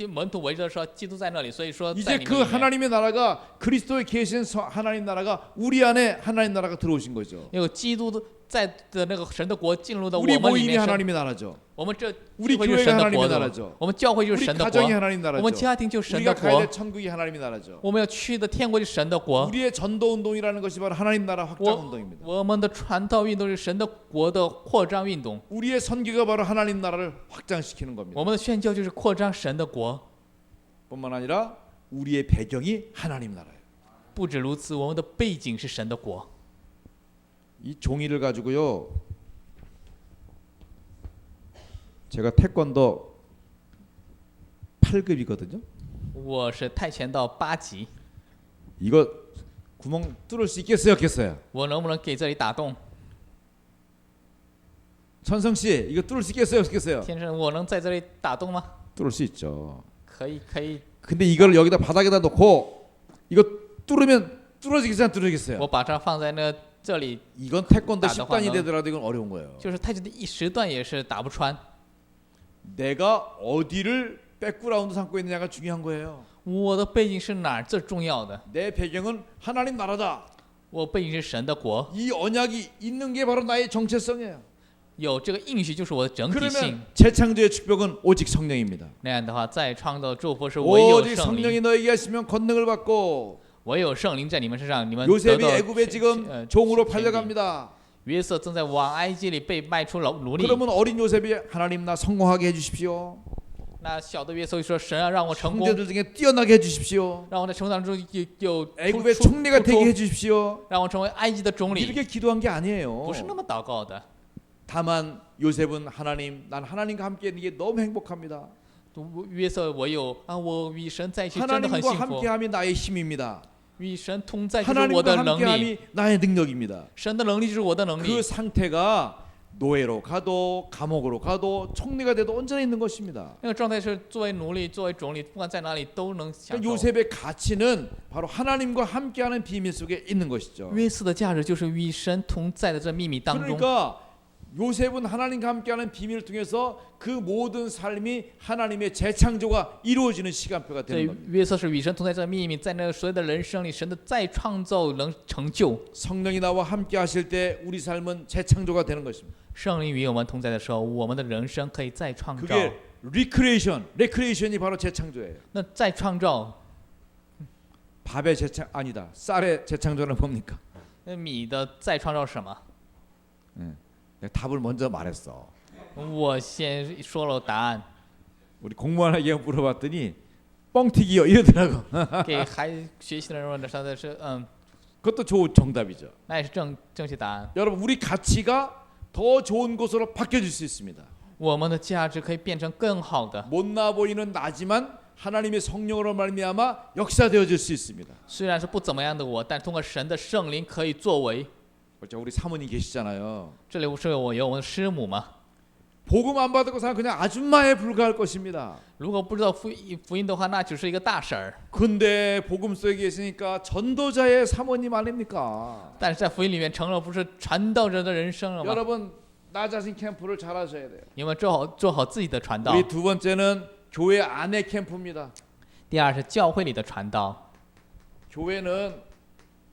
门徒围着说，基督在那里，所以说在 이제 你 그 们里面。 하나님의 나라가 그리스도에 계신 하나님 나라가 우리 안에 하나님 나라가 들어오신 거죠. 有基督在的那个神的国进入到我 우리 们里 모임이 面， 하나님의 나라죠. 我们这 우리 教会就是 교회가 神的 하나님의 国度 나라죠. ，我们教会就是 우리 神的 가정이 国， 하나님 我们 나라죠. 家庭就是神的 우리가 가야 国 될 ， 천국이 하나님의 나라죠. 我们要去的天国就是神的国。 우리의 전도 운동이라는 것이 바로 하나님 나라 확장 운동입니다. 我们的传道运动是神的国的扩张运动， 우리의 선교가 바로 하나님 나라를 확장시키는 겁니다. 我们的宣教就是扩张神的国。 뿐만 아니라 우리의 배경이 하나님 나라예요. 不止如此，我们的背景是神的国。 이 종이를 가지고요. 제가 태권도 8급이거든요. 我是泰拳道8级， 이거 구멍 뚫을 수 있겠어요, 없겠어요? 我能不能给这里打洞？ 천성 씨, 이거 뚫을 수 있겠어요, 없겠어요? 天生我能在这里打洞吗？ 뚫을 수 있죠. 可以，可以。 근데 이걸 여기다 바닥에다 놓고 이거 뚫으면 뚫어지겠어요, 안 뚫어지겠어요? 我把它放在这里， 이건 태권도 나도 10단이 화나. 되더라도 이건 어려운 거예요. 就是泰拳的一时段也是打不穿。 내가 어디를 백그라운드 삼고 있느냐가 중요한 거예요. 我的背景是哪儿？这重要的。 내 배경은 하나님 나라다. 我背景是神的国， 이 언약이 있는 게 바로 나의 정체성이에요. 有这个应许就是我的整体性。 그러면 재창조의 축복은 오직 성령입니다. 那样的话，再创造祝福是唯有 오직 圣 성령이 灵， 너에게 하시면 권능을 받고 唯有圣灵在你们身上，你们得 요셉이 到 애굽에 지금 权 종으로 权柄。 팔려갑니다. 约瑟正在往埃及里被卖出奴隶。 그러면 어린 요셉이 하나님 나 성공하게 해주십시오. 那小的约瑟就说：“神啊，让我成功， 형제들 중에 뛰어나게 해주십시오. 让我在成长中有 애굽의 총리가 되게 해주십시오. 让我成为埃及的总理。 이렇게 기도한 게 아니에요. 不是那么祷告的。 다만 요셉은 하나님, 난 하나님과 함께 있는 게 너무 행복합니다. 约瑟我与神在一起真的很 하나님과 幸福， 함께함이 나의 힘입니다. 与神同在就是我的 하나님과 能力， 함께함이 나의 능력입니다. 神的能力就是我的能 그 力。 상태가 노예로 가도 감옥으로 가도 총리가 돼도 언제나 있는 것입니다. 那个状态是作为奴隶、作为总理，不管在哪里都能享 그러니까 受。 요셉의 가치는 바로 하나님과 함께하는 비밀 속에 있는 것이죠. 约瑟的价值就是与神同在的这秘密当中。 그러니까 요셉은 하나님과 함께하는 비밀을 통해서 그 모든 삶이 하나님의 재창조가 이루어지는 시간표가 所以 되는 겁니다. 约瑟是与神同在这个秘密，在那个所有的人生里，神的再创造能成就。 성령이 나와 함께 하실 때 우리 삶은 재창조가 되는 것입니다. 圣灵与我们同在的时候，我们的人生可以再创造。 그게 레크레이션이 바로 재창조예요. 那再创造， 밥의 재창 아니다. 쌀의 재창조는 뭡니까? 那米的再创造是什么？ 답을 먼저 말했어. 我先说了答案， 우리 공무원에게 물어봤더니 뻥튀기요 이러더라고. 给学习的人问的，说的是그것도 좋은 정답이죠. 那也是正确答案。 여러분 우리 가치가 더 좋은 곳으로 바뀌어질 수 있습니다. 我们的价值可以变成更好的， 못나 보이는 나지만 하나님의 성령으로 말미암아 역사되어질 수 있습니다. 虽然是不怎么样的我，但通过神的圣灵可以作为。 그렇죠. 우리 사모님 계시잖아요. 这里不是有我的师母吗？ 복음 안 받고 사람 그냥 아줌마에 불과할 것입니다. 如果不知道福音的话，那只是一个大婶儿。 근데 복음 속에 계시니까 전도자의 사모님 아닙니까? 但是在福音里面成了不是传道者的人生了吗？ 여러분 나 자신 캠프를 잘 하셔야 돼요. 你们做好自己的传道。 우리 두 번째는 교회 안의 캠프입니다. 第二是教会里的传道， 교회는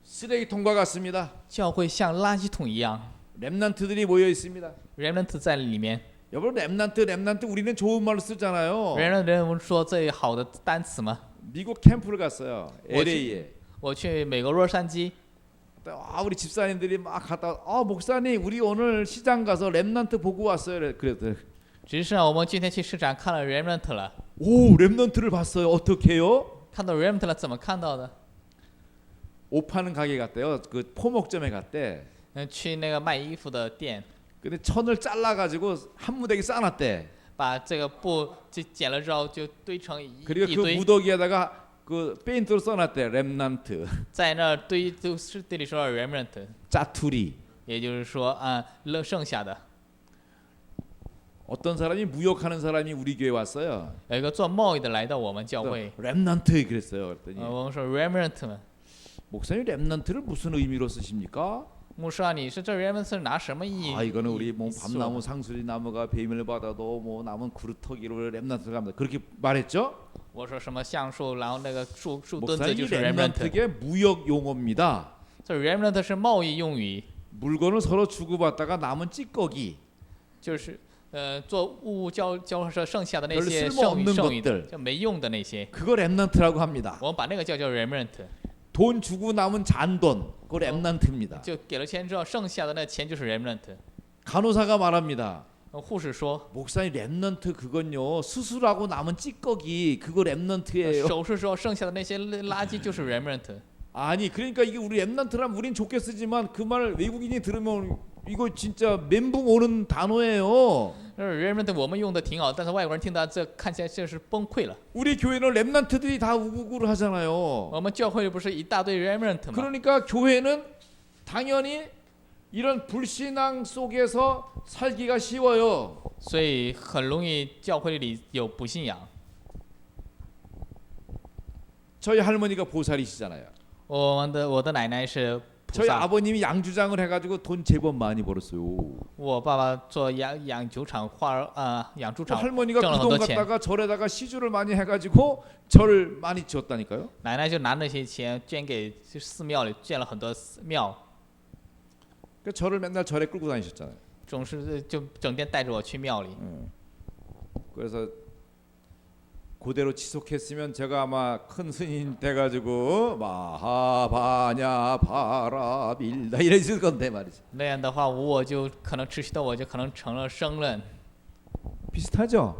쓰레기통과 같습니다. 教会像垃圾桶一样 렘넌트들이 모여 있습니다. ，remnant 在里面。 여러분 렘넌트 우리는 좋은 말로 쓰잖아요.人们说最好的单词吗？ 미국 캠프를 갔어요. 뭐지? LA에. 我去美国洛杉矶， 우리 집사님들이 막 갔다 목사님 우리 오늘 시장 가서 렘넌트 보고 왔어요. 그랬더니 只是我们今天去市场看了 remnant 了， 오 렘넌트를 봤어요. 어떻게 해요? 看到 remnant 了，怎么看到的？ 옷 파는 가게 갔대요. 그 포목점에 갔대. 去那个卖衣服的店， 근데 천을 잘라가지고 한 무더기 쌓아놨대. 把这个布就剪了之后就堆成一 그리고 그 堆， 무더기에다가 그 페인트로 써놨대. 렘넌트. 在那儿就是这里说 remnant， 짜투리. 也就是说剩下的。 어떤 사람이 무역하는 사람이 우리 교회 왔어요. 有一个做贸易的来到我们教会， 렘넌트 그랬어요. 그랬더니 我们说 remnant 嘛， 목사님 렘넌트를 무슨 의미로 쓰십니까? 牧师啊，你是这 remnant 是拿什么意义？ 이거는 우리 뭐 意思 밤나무 상수리 나무가 배임을 받아도 뭐 남은 그루터기로 렘넌트를 합니다. 그렇게 말했죠? 我说什么橡树，然后那个树墩子 목사님 就是 remnant。 렘넌트의 무역 용어입니다. 这 remnant 是贸易用语， 물건을 서로 주고받다가 남은 찌꺼기 就是做物交涉剩下的那 별로 些 쓸모없는 剩余 것들 就没用的那些， 그거 렘넌트라고 합니다. 我们把那个叫 remnant， 돈 주고 남은 잔돈 그거 렘넌트입니다. 就给了钱之后剩下的那钱就是 remnant。 간호사가 말합니다. 护士说， 목사님 렘넌트 그건요 수술하고 남은 찌꺼기 그거 렘넌트예요. 手术时候剩下的那些垃圾就是 remnant。 아니 그러니까 이게 우리 렘넌트라면 우린 좋게 쓰지만 그 말 외국인이 들으면 이거 진짜 멘붕 오는 단어예요. remnant 我们用的挺好，但是外国人听到这看起来就是崩溃了。 우리 교회는 렘넌트들이 다 우구구를 하잖아요. 我们教会不是一大堆 remnant 吗？ 그러니까 교회는 당연히 이런 불신앙 속에서 살기가 쉬워요. 所以很容易教会里有不信仰。 저희 할머니가 보살이시잖아요. 我的奶奶是菩 저희 萨， 아버님이 양주장을 해가지고 돈 제법 많이 벌었어요. 我爸爸做养酒厂养猪场 할머니가 挣了 그 很 돈 多钱， 갖다가 절에다가 시주를 많이 해가지고 절을 많이 지었다니까요. 奶奶就拿那些钱捐给寺庙里，建了很多庙， 그 절을 맨날 절에 끌고 다니셨잖아요. 总是就整天带着我去庙里。 그래서 그대로 지속했으면 제가 아마 큰 스님 돼가지고 마하바냐 바라빌다 이랬을 건데 말이죠. 那样的话，我就可能持续的，我就可能成了圣人， 비슷하죠?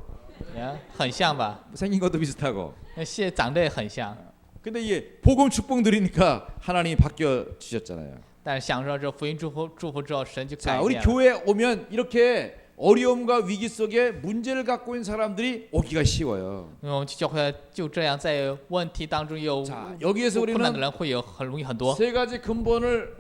很像吧？ 생긴 것도 비슷하고. 现长得也很像， 근데 이게 복음 축복 드리니까 하나님이 바뀌어 주셨잖아요. 但是享受这福音祝福之后，神就 자, 改 우리 变了。 교회 오면 이렇게 어려움과 위기 속에 문제를 갖고 있는 사람들이 오기가 쉬워요. 因为我们去教会就这样，在问题当中有 자, 여기에서 困难 우리는 的人会有很容易很多。 세 가지 근본을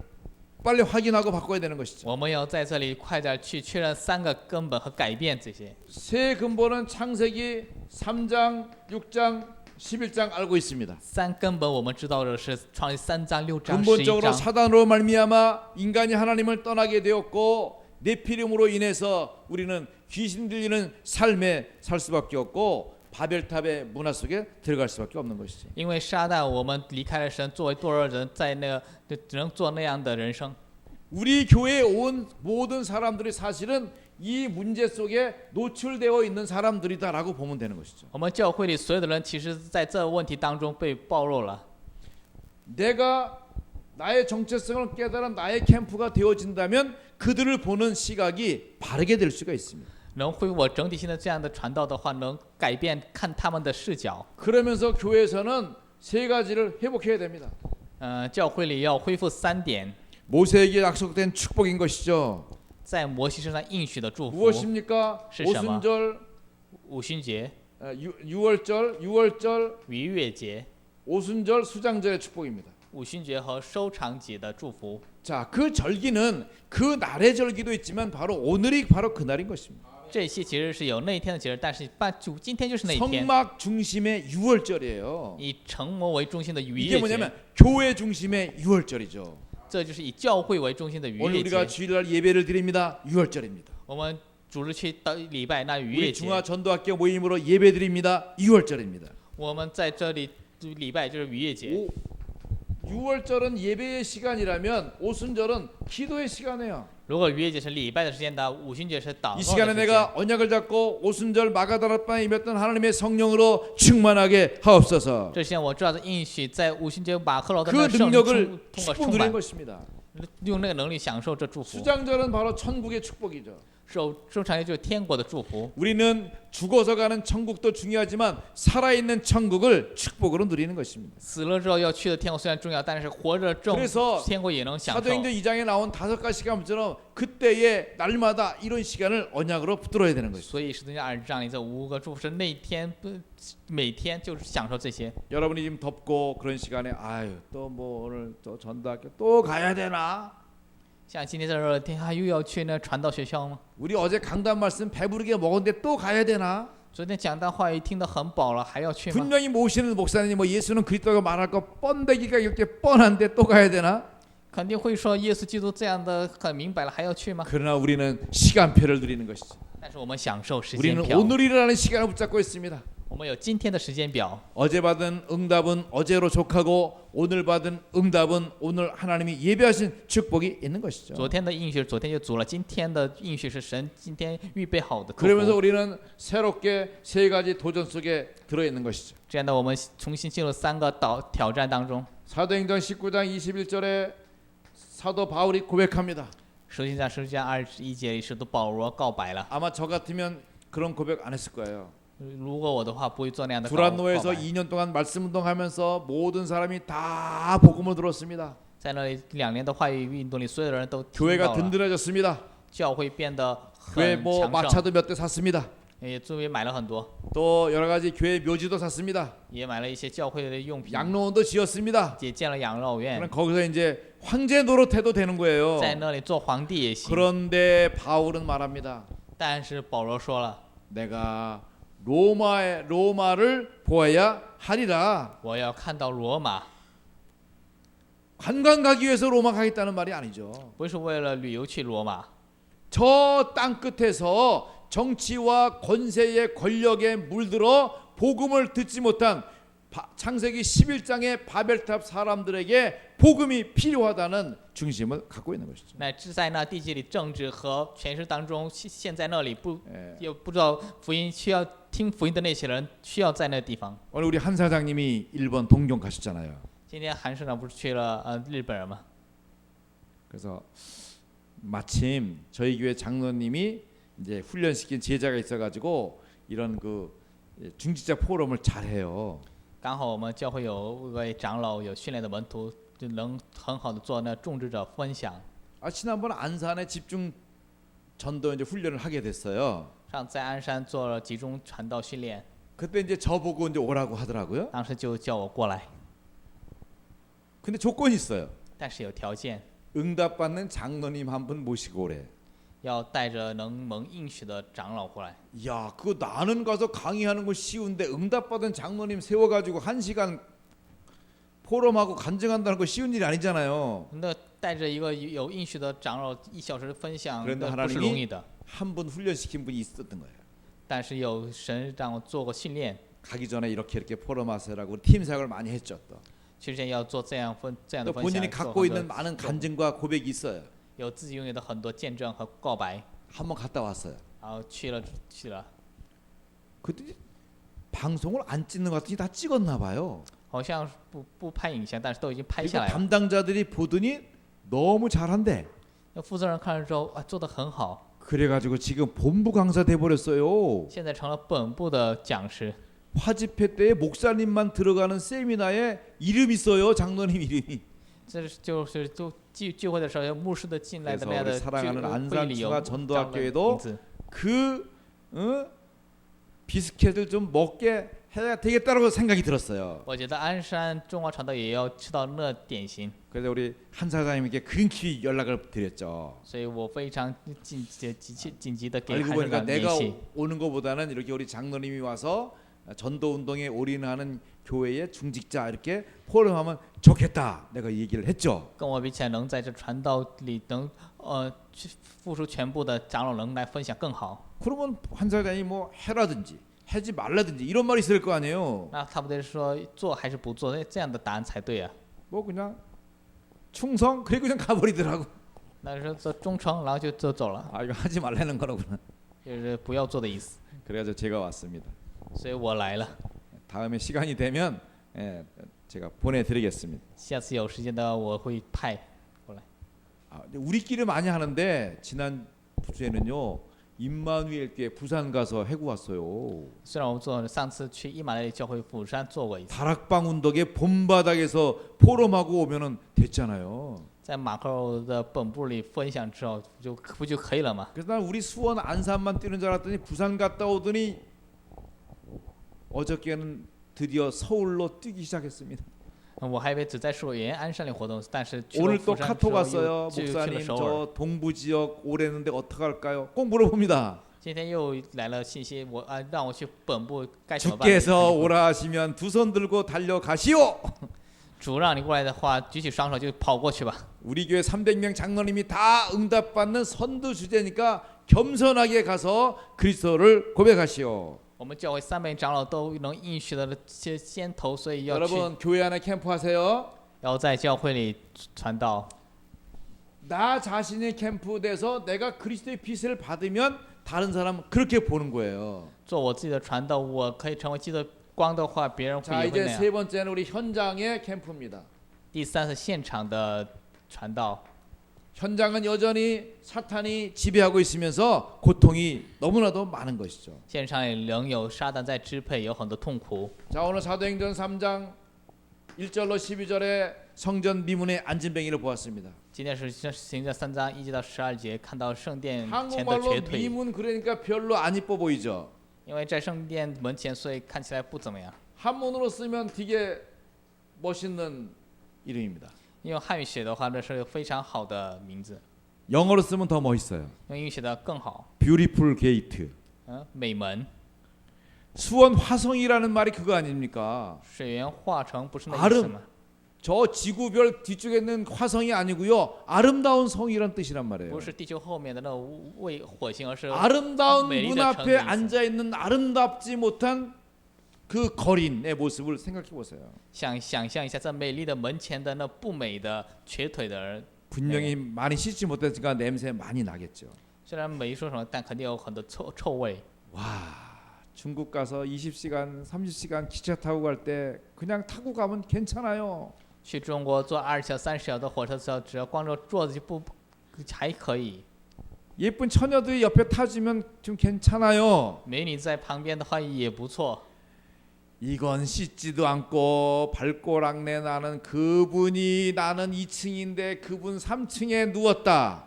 빨리 확인하고 바꿔야 되는 것이죠. 我们要在这里快点去确认3个根本和改变这些。 세 근본은 창세기 3장, 6장, 11장 알고 있습니다. 3根本我们知道的是创世3章、6章、11 근본적으로 章。 사단으로 말미암아 인간이 하나님을 떠나게 되었고 네피림으로 인해서 우리는 귀신 들리는 삶에 살 수밖에 없고 바벨탑의 문화 속에 들어갈 수밖에 없는 것이죠. 因为撒旦，我们离开了神，作为堕落人，在那个就只能做那样的人生。 우리 교회에 온 모든 사람들이 사실은 이 문제 속에 노출되어 있는 사람들이다라고 보면 되는 것이죠. 我们教会里所有的人，其实在这问题当中被暴露了。 내가 나의 정체성을 깨달은 나의 캠프가 되어진다면 그들을 보는 시각이 바르게 될 수가 있습니다. 能恢复我整体性的这样的传道的话，能改变看他们的视角。 그러면서 교회에서는 세 가지를 회복해야 됩니다. 教会里要恢复3点， 모세에게 약속된 축복인 것이죠. 在摩西身上应许的祝福。 무엇입니까? 是什么？ 오순절, 五旬节、 6월절, 逾越节、 오순절, 수장절의 축복입니다. 五旬节和收场节的祝福。 자, 그 절기는 그 날의 절기도 있지만 바로 오늘이 바로 그 날인 것입니다. 这些节日是有那一天的节日，但是今天就是那一天。 성막 중심의 6월절이에요. 以成魔为中心的逾 이게 越节， 뭐냐면 교회 중심의 6월절이죠. 这就是以教会为中心的逾 오늘 越 우리가 节。 주일날 예배를 드립니다. 6월절입니다. 我们主日去到礼拜那逾 우리 越节， 중화 전도학교 모임으로 예배 드립니다. 6월절입니다. 我们在这里礼拜就是逾越节。 6월절은 예배의 시간이라면 오순절은 기도의 시간이에요. 如果逾越节是礼拜的时间的，五旬节是祷告 이 的 시간에 时间。 내가 언약을 잡고 오순절 마가다락방에 임했던 하나님의 성령으로 충만하게 하옵소서. 这些我知道的应许，在五旬节马克罗的 그 那圣灵 능력을 通过 축복 充 누리는 满， 것입니다. 用那个能力享受这祝福。 수장절은 바로 천국의 축복이죠. 收场节就是天国的祝福。 우리는 죽어서 가는 천국도 중요하지만 살아있는 천국을 축복으로 누리는 것입니다. 死了之后要去的天国虽然重要，但是活着正 그래서 天国也能享受。 사도행전 2장에 나온 5가지 시간처럼 그때의 날마다 이런 시간을 언약으로 붙들어야 되는 것이죠. 所以使徒行传20章里这5个祝福是那天每天就是享受这些。 여러분이 지금 덥고 그런 시간에 아유 또 뭐 오늘 또 전도학교 또 가야 되나? 像今天这热天，又要去那传道学校吗？ 우리 어제 강단 말씀 배부르게 먹었는데 또 가야 되나? 昨天讲道话语听得很饱了，还要去吗？ 분명히 모시는 목사님이 뭐 예수는 그리스도가 말할 거 뻔데기가 이렇게 뻔한데 또 가야 되나? 肯定会说耶稣基督这样的很明白了，还要去吗？ 그러나 우리는 시간표를 누리는 것이죠. 但是我们享受时间 우리는 表， 오늘이라는 시간을 붙잡고 있습니다. 我们有今天的时间表。 어제 받은 응답은 어제로 족하고 오늘 받은 응답은 오늘 하나님이 예배하신 축복이 있는 것이죠. 昨天的应许昨天就足了，今天的应许是神今天预备好的祝 그러면서 福。 우리는 새롭게 세 가지 도전 속에 들어 있는 것이죠. 这样的，我们重新进入3个挑战当中。 사도행전 19장 21절에 사도 바울이 고백합니다. 使徒行传10章21节里，使徒保罗告白了。 아마 저 같으면 그런 고백 안 했을 거예요. 如果我的话，不会做那样的告 두란노에서 白。 2년 동안 말씀 운동하면서 모든 사람이 다 복음을 들었습니다. 在那里2年的话语运动里，所有的人都听 교회가 到了， 든든해졌습니다. 教会变得 교회 很 뭐 强盛， 마차도 몇 대 샀습니다. 也作为买了很多， 또 여러 가지 교회 묘지도 샀습니다. 也买了一些教会的用品， 양로원도 지었습니다. 也建了养老院 그럼 ， 거기서 이제 황제 노릇해도 되는 거예요. 在那里做皇帝也行。 그런데 바울은 말합니다. 但是保罗说了， 내가 로마를 보아야 하리라. 我要看到罗马， 관광 가기 위해서 로마 가겠다는 말이 아니죠. 不是为了旅游去罗马， 저 땅 끝에서 정치와 권세의 권력에 물들어 복음을 듣지 못한 창세기 11장의 바벨탑 사람들에게 복음이 필요하다는 중심을 갖고 있는 것이죠. 乃至在那地基里政治和权势当中，现在那里예. 也不知道福音需要听福音的那些人需要在那地方。 오늘 우리 한 사장님이 일본 동경 가셨잖아요. 今天韩市长不是去了日本吗？ 그래서 마침 저희 교회 장로님이 이제 훈련시킨 제자가 있어가지고 이런 그 중직자 포럼을 잘해요. 刚好我们教会有一位长老有训练的门徒，就能很好的做那种植者分享。 지난번 안산에 집중 전도 이제 훈련을 하게 됐어요. 上在鞍山做了集中传道训练， 그때 이제 저보고 이제 오라고 하더라고요. 当时就叫我过来， 근데 조건이 있어요. 但是有条件， 응답받는 장로님 한 분 모시고 오래. 要带着能蒙应许的长老过来。 야, 그거 나는 가서 강의하는 건 쉬운데 응답받은 장로님 세워가지고 1시간 포럼하고 간증한다는 거 쉬운 일이 아니잖아요. 那带着一个有应许的长老1小时分享， 그런데 那不是容易 하나님이 的。 한 분 훈련시킨 분이 있었던 거예요. 但是有神让我做过训练， 가기 전에 이렇게 포럼 하세요라고 팀 사역을 많이 했죠. 또 去之前要做这样的 또 分享， 본인이 做 갖고 很 있는 多 많은 간증과 고백이 있어요. 有自己拥有的很多见证和告白， 한번 갔다 왔어요. 然后去了。 그때 방송을 안 찍는 것 같더니 다 찍었나 봐요. 好像不拍影像，但是都已经拍 그리고 下来了。 담당자들이 보더니 너무 잘한대. 那负责人看了之后，做得很好， 그래가지고 지금 본부 강사 돼버렸어요. 现在成了本部的讲师。 화집회 때에 목사님만 들어가는 세미나에 이름 있어요. 장로님 이름이. 这就是聚会的时候，牧师的进来的那样 그래서 的 우리 사랑하는 会议里有 안산중화 长老的 전도학교에도 名字。 그 비스켓을 좀 먹게 해야 되겠다라고 생각이 들었어요. 我觉得鞍山中华传道也要吃到那点心， 그래서 우리 한 사장님께 근히 연락을 드렸죠. 所以我非常紧急的给 알고 韩市 보니까 长联 내가 系。 오는 것보다는 이렇게 우리 장로님이 와서 전도 운동에 올인하는 교회의 중직자 이렇게 포럼하면 좋겠다. 내가 이 얘기를 했죠. 跟我比起来，能在这传道里能去付出全部的长老能来分享更好。 그러면 한 사장이 뭐 해라든지 하지 말라든지 이런 말이 있을 거 아니에요. 那他不得说做还是不做？这样的答案才对啊。 뭐 그냥 충성 그리고 그냥 가버리더라고. 那是做忠诚，然后就走了， 아 이거 하지 말라는 거라구나. 就是不要做的意思。 그래가지고 제가 왔습니다. 所以我来了， 다음에 시간이 되면 제가 보내드리겠습니다. 下次有时间的话我会派过来。 우리끼리 많이 하는데 지난 주에는요 임마누엘 교회 부산 가서 해고 왔어요. 虽然我们上次去伊玛雷教会釜山做过一次， 다락방 운덕의 본바닥에서 포럼하고 오면은 됐잖아요. 在马扣的本部里分享之后，不就可以了吗？ 그래서 난 우리 수원 안산만 뛰는 줄 알았더니 부산 갔다 오더니 어저께는 드디어 서울로 뛰기 시작했습니다. 我还以为只在首原鞍山里活动，但是去了 오늘 釜 또 山之 카톡 后 왔어요. 就去了 목사님 首尔。 저 동부 지역 오래는데 어떡할까요? 꼭 물어봅니다. 今天又来了信息，让我去本部该怎么办？ 주께서 오라 하시면 두 손 들고 달려가시오. 主让你过来的话，举起双手就跑过去吧。 우리 교회 300명 장로님이 다 응답받는 선두 주제니까 겸손하게 가서 그리스도를 고백하시오. 我们教会300长老都能应许的先头，所以要去， 여러분 교회 안에 캠프 하세요. 要在教会里传道。 나 자신이 캠프돼서 내가 그리스도의 빛을 받으면 다른 사람은 그렇게 보는 거예요. 做我自己的传道，我可以成为基督的光的话，别人会 자 也会 이제 那样。 세 번째는 우리 현장의 캠프입니다. 第三是现场的传道， 현장은 여전히 사탄이 지배하고 있으면서 고통이 너무나도 많은 것이죠. 现场里仍有撒旦在支配，有很多痛苦。 자 오늘 사도행전 3장 1절로 12절에 성전 미문의 안진뱅이를 보았습니다. 今天是行传3章1节到12节，看到圣殿前的 한국말로 瘸腿， 미문 그러니까 별로 안 이뻐 보이죠. 因为在圣殿门前，所以看起来不怎么样。 한문으로 쓰면 되게 멋있는 이름입니다. 用汉语写的话，这是个非常好的名字； 영어로 쓰면 더 멋있어요. 用英语写的更好。 Beautiful Gate. 美门， 수원 화성이라는 말이 그거 아닙니까? 水源化成不是那意思吗？ 저 지구별 뒤쪽에 있는 화성이 아니고요. 아름다운 성이란 뜻이란 말이에요. 不是地球后面的那为火星，而是 아름다운 매리더 문 앞에城的意思。 앉아 있는 아름답지 못한 그 거린의 모습을 생각해 보세요. 想象一下，在美丽的门前的那不美的瘸腿的人， 분명히 많이 씻지 못했으니까 냄새 많이 나겠죠. 虽然没说什么，但肯定有很多臭味。 와, 중국 가서 20시간, 30시간 기차 타고 갈 때 그냥 타고 가면 괜찮아요. 去中国坐20小时、30小时的火车的时候，只要光着坐着就不还可以。 예쁜 처녀들이 옆에 타주면 좀 괜찮아요. 美女在旁边的话也不错。 이건 씻지도 않고 발꼬락내 나는 그분이 나는 2층인데 그분 3층에 누웠다.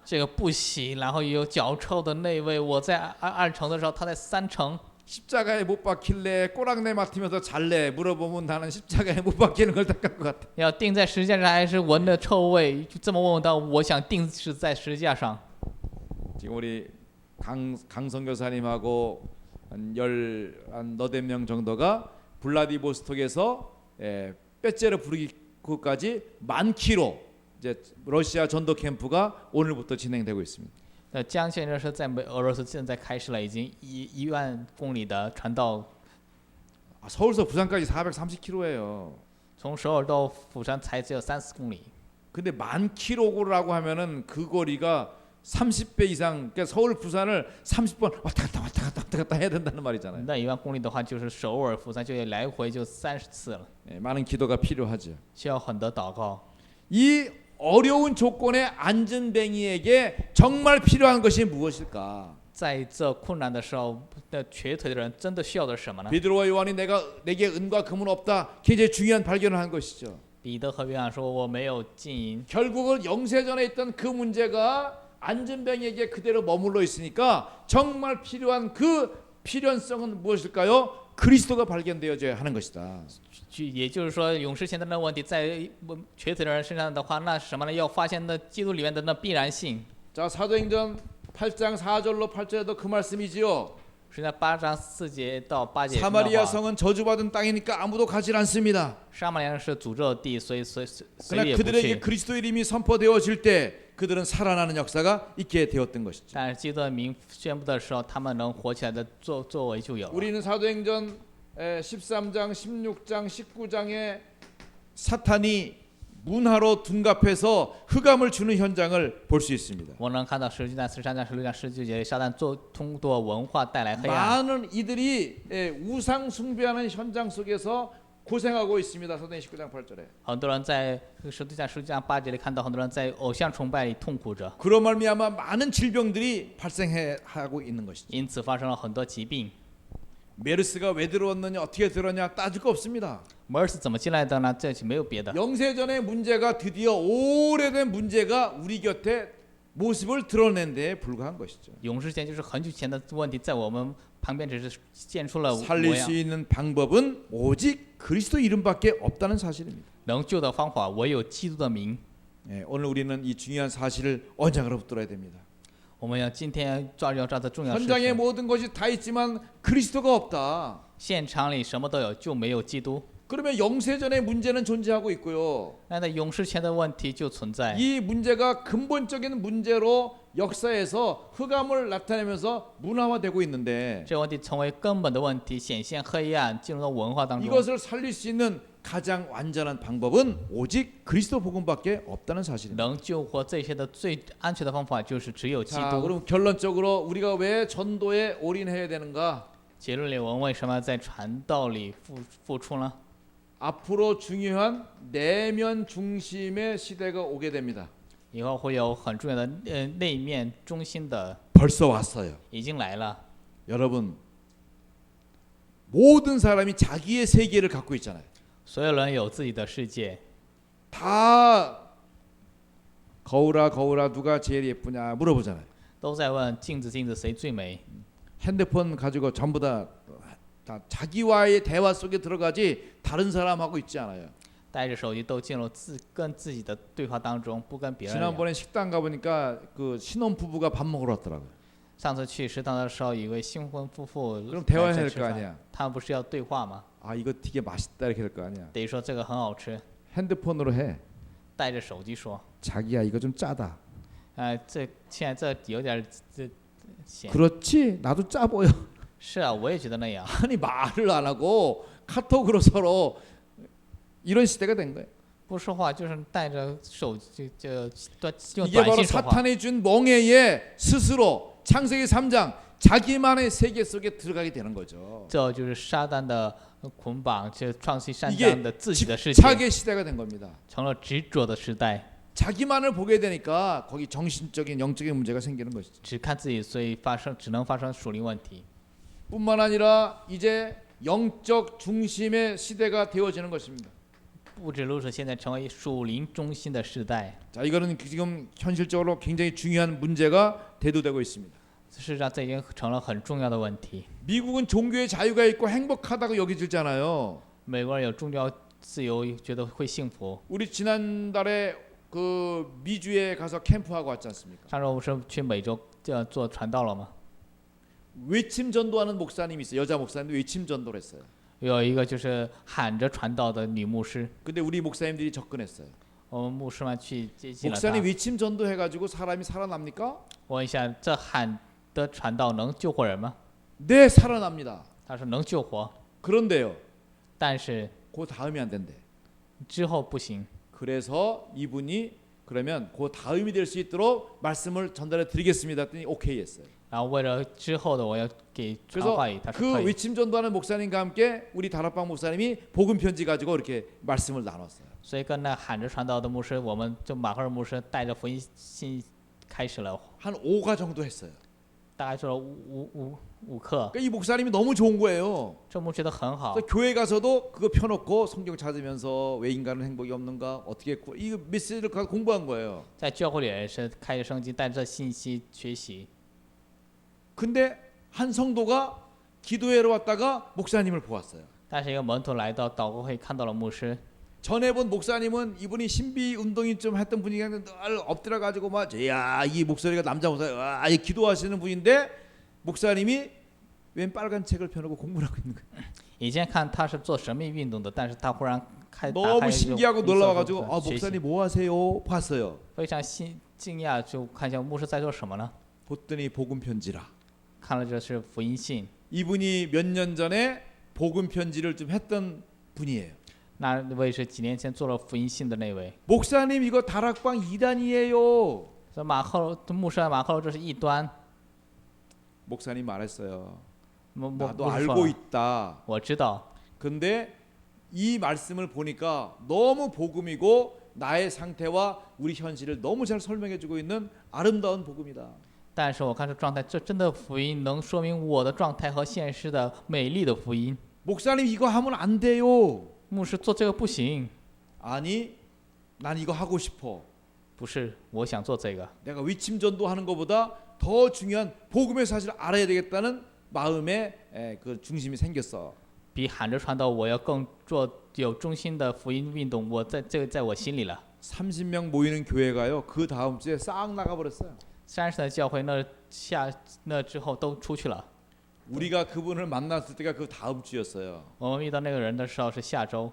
这个不洗，然后有脚臭的那位，我在二层的时候，他在3层。 십자가에 못 박힐래 꼬락내 맡으면서 잘래 물어보면 나는 십자가에 못 박히는 걸 택할 것 같아. 要钉在十字架上，还是闻的臭味？就这么问到，我想钉是在十字架上。 지금 우리 강 선교사님하고 한 너댓 명 정도가 블라디보스톡에서 빼째로 부르기까지 10,000km 이제 러시아 전도 캠프가 오늘부터 진행되고 있습니다. 江先生是在俄罗斯现在开始了，已经1万公里的传道， 서울서 부산까지 430km예요. 从首尔到釜山才只有30公里。 근데 10,000km라고 하면은 그 거리가 30배 이상, 그러니까 서울 부산을 30번 왔다 갔다 해야 된다는 말이잖아요. 那1万公里的话，就是首尔、釜山就来回就30次了， 많은 기도가 필요하죠. 需要很多祷告。 이 어려운 조건의 안전뱅이에게 정말 필요한 것이 무엇일까? 在这困难的时候，那瘸腿的人真的需要的是什么呢？ 베드로와 요한이 내게 은과 금은 없다. 굉장히 중요한 발견을 한 것이죠. 彼得和约翰说：“我没有金银。” 결국은 영세전에 있던 그 문제가 안전뱅이에게 그대로 머물러 있으니까 정말 필요한 그 필연성은 무엇일까요? 그리스도가 발견되어져야 하는 것이다. 也就是说，勇士前的那问题，在瘸腿的人身上的话，那是什么呢？要发现那基督里面的那必然性。 자, 사도행전 8장 4절로 8절에도 그 말씀이지요. 是在8章4节到8节。 사마리아 성은 저주받은 땅이니까 아무도 가지 않습니다. 撒玛利亚是诅咒的地，所以谁 그러나 也不 그들에게 去。 그리스도의 이름이 선포되어질 때 그들은 살아나는 역사가 있게 되었던 것이죠. 但是基督的名宣布的时候，他们能活起来的作为就有了。 우리는 사도행전 13장, 16장, 19장에 사탄이 문화로 둔갑해서 흑암을 주는 현장을 볼 수 있습니다. 我能看到13章、13章、16章、19节，撒旦通过文化带来黑暗。 많은 이들이 우상 숭배하는 현장 속에서 고생하고 있습니다. 사도행전 19장 8절에. 很多人在19章、19章8节里看到很多人在偶像崇拜里痛苦着， 그런 말미암아 많은 질병들이 발생하고 있는 것이죠. 因此发生了很多疾病。 메르스가 왜 들어왔느냐 어떻게 들어왔냐 따질 거 없습니다. MERS 怎么进来的呢？这没有别的。 영세전의 문제가 드디어 오래된 문제가 우리 곁에 모습을 드러낸 데 불과한 것이죠. 勇士前就是很久前的问题，在我们旁边只是现出了模 살릴 样 수 。 있는 방법은 오직 그리스도 이름밖에 없다는 사실입니다. 能救的方法唯有基督的名。 오늘 우리는 이 중요한 사실을 언장으로 붙들어야 됩니다. 我们要今天抓住这重要事 현장에 实。 모든 것이 다 있지만 그리스도가 없다. 现场里什么都有，就没有基督。 그러면 영세전의 문제는 존재하고 있고요. 那在勇士前的问题就存在。 이 문제가 근본적인 문제로 역사에서 흑암을 나타내면서 문화화되고 있는데 这个问题成为根本的问题，显现黑暗，进入到文化当中。 이것을 살릴 수 있는 가장 완전한 방법은 오직 그리스도 복음밖에 없다는 사실입니다. 能救活这些的最安全的方法就是只有基 자, 督。 그럼 결론적으로 우리가 왜 전도에 올인해야 되는가? 结论里，我们为什么要在传道里付出呢？ 앞으로 중요한 내면 중심의 시대가 오게 됩니다. 以后会有很重要的内面中心的， 벌써 왔어요. 已经来了。 여러분, 모든 사람이 자기의 세계를 갖고 있잖아요. 所有人有自己的世界， 다 거울아 거울아 누가 제일 예쁘냐 물어보잖아요. 都在问镜子镜子谁最美。 핸드폰 가지고 전부 다 자기와의 대화 속에 들어가지 다른 사람하고 있지 않아요. 带着手机都进入跟自己的对话当中，不跟别人聊。 지난번에 식당 가보니까 그 신혼 부부가 밥 먹으러 왔더라고요. 上次去食堂的时候，有一位新婚夫妇 그럼 대화해야 来 될 吃 거 饭 아니야. 他们不是要对话吗？ 아 이거 되게 맛있다 이렇게 될 거 아니야. 等于说这个很好吃， 핸드폰으로 해. 带着手机说， 자기야 이거 좀 짜다. 这现在这有点这咸， 그렇지 나도 짜 보여. 是啊，我也觉得那样。 아니 말을 안 하고 카톡으로 서로 이런 시대가 된 거예요. 不说话就是带着手用 이게 短 바로 信说话。 사탄이 준 멍에에 스스로 창세기 3장 자기만의 세계 속에 들어가게 되는 거죠. 这就是撒旦的捆绑，这创新善 이게 章的自己的世界， 집착의 시대가 된 겁니다. 成了执着的时代， 자기만을 보게 되니까 거기 정신적인 영적인 문제가 생기는 것이죠. 只看自己，所以只能发生属灵问题。 뿐만 아니라 이제 영적 중심의 시대가 되어지는 것입니다. 不止如此，现在成为属灵中心的时代。 자, 이거는 지금 현실적으로 굉장히 중요한 문제가 대두되고 있습니다. 事实上，这已经成了很重要的问题。 미국은 종교의 자유가 있고 행복하다고 여기질잖아요. 美国人有宗教自由，觉得会幸福。 우리 지난달에 그 미주에 가서 캠프하고 왔지 않습니까? 上周我不是去美洲做传道了吗？ 외침 전도하는 목사님이 있어요. 여자 목사님도 외침 전도를 했어요. 有一个就是喊着传道的女牧师， 근데 우리 목사님들이 접근했어요. 我们牧师们去接近了 목사님 他。 외침 전도해가지고 사람이 살아납니까? 我问一下，这喊的传道能救活人吗？ 네, 살아납니다. 他说能救活， 그런데요, 但是 그 다음이 안 된대. 之后不行。 그래서 이분이 그러면 그 다음이 될 수 있도록 말씀을 전달해 드리겠습니다. 했더니 오케이 했어요. 然后为了之后的我要给传 그래서 话语，他说 그 可以。 외침 전도하는 목사님과 함께 우리 다락방 목사님이 복음 편지 가지고 이렇게 말씀을 나눴어요. 所以跟那喊着传道的牧师，我们就马赫尔牧师带着福音信开始了， 한 5가 정도 했어요. 大概做了五课。 그러니까 이 목사님이 너무 좋은 거예요. 这牧师觉得很好， 그래서 교회 가서도 그거 펴놓고 성경 찾으면서 왜 인간은 행복이 없는가 어떻게 이 메시지를 가서 공부한 거예요. 在教会里也是开着圣经，带着信息学习。 근데 한 성도가 기도회로 왔다가 목사님을 보았어요. 但是一个门徒来到祷告会，看到了牧师。 전에 본 목사님은 이분이 신비 운동이 좀 했던 분이가 늘 엎드려 가지고 막야이 목소리가 남자 목사님 와 기도하시는 분인데 목사님이 웬 빨간 책을 펴놓고 공부를 하고 있는 거예요. 以前看他是做神秘运动的，但是他忽然打 너무 开 신기하고 놀라워가지고 아 学习 목사님 뭐 하세요? 봤어요. 非常惊讶，就看一下牧师在做什么呢？ 봤더니 복음 편지라. 看了这是福音信， 이분이 몇 년 전에 복음 편지를 좀 했던 분이에요. 那位是几年前做了福音信的那位。 목사님 이거 다락방 2단이에요. 这牧师马赫这是异端， 목사님 말했어요. 牧 나도 牧师说 알고 了 있다. 我知道， 근데 이 말씀을 보니까 너무 복음이고 나의 상태와 우리 현실을 너무 잘 설명해주고 있는 아름다운 복음이다. 但是我看这状态，这真的福音能说明我的状态和现实的美丽的福音。 목사님 이거 하면 안 돼요. 牧师做这个不行， 아니, 난 이거 하고 싶어. 不是我想做这个， 내가 위침 전도하는 것보다 더 중요한 복음의 사실을 알아야 되겠다는 마음의 그 중심이 생겼어. 比喊着传道我要更做有中心的福音运动。我这个在我心里了。 30명 모이는 교회가요. 그 다음 주에 싹 나가버렸어요. 30的教会那之后都出去了。 우리가 그분을 만났을 때가 그 다음 주였어요. 我们遇到那个人的时候是下周，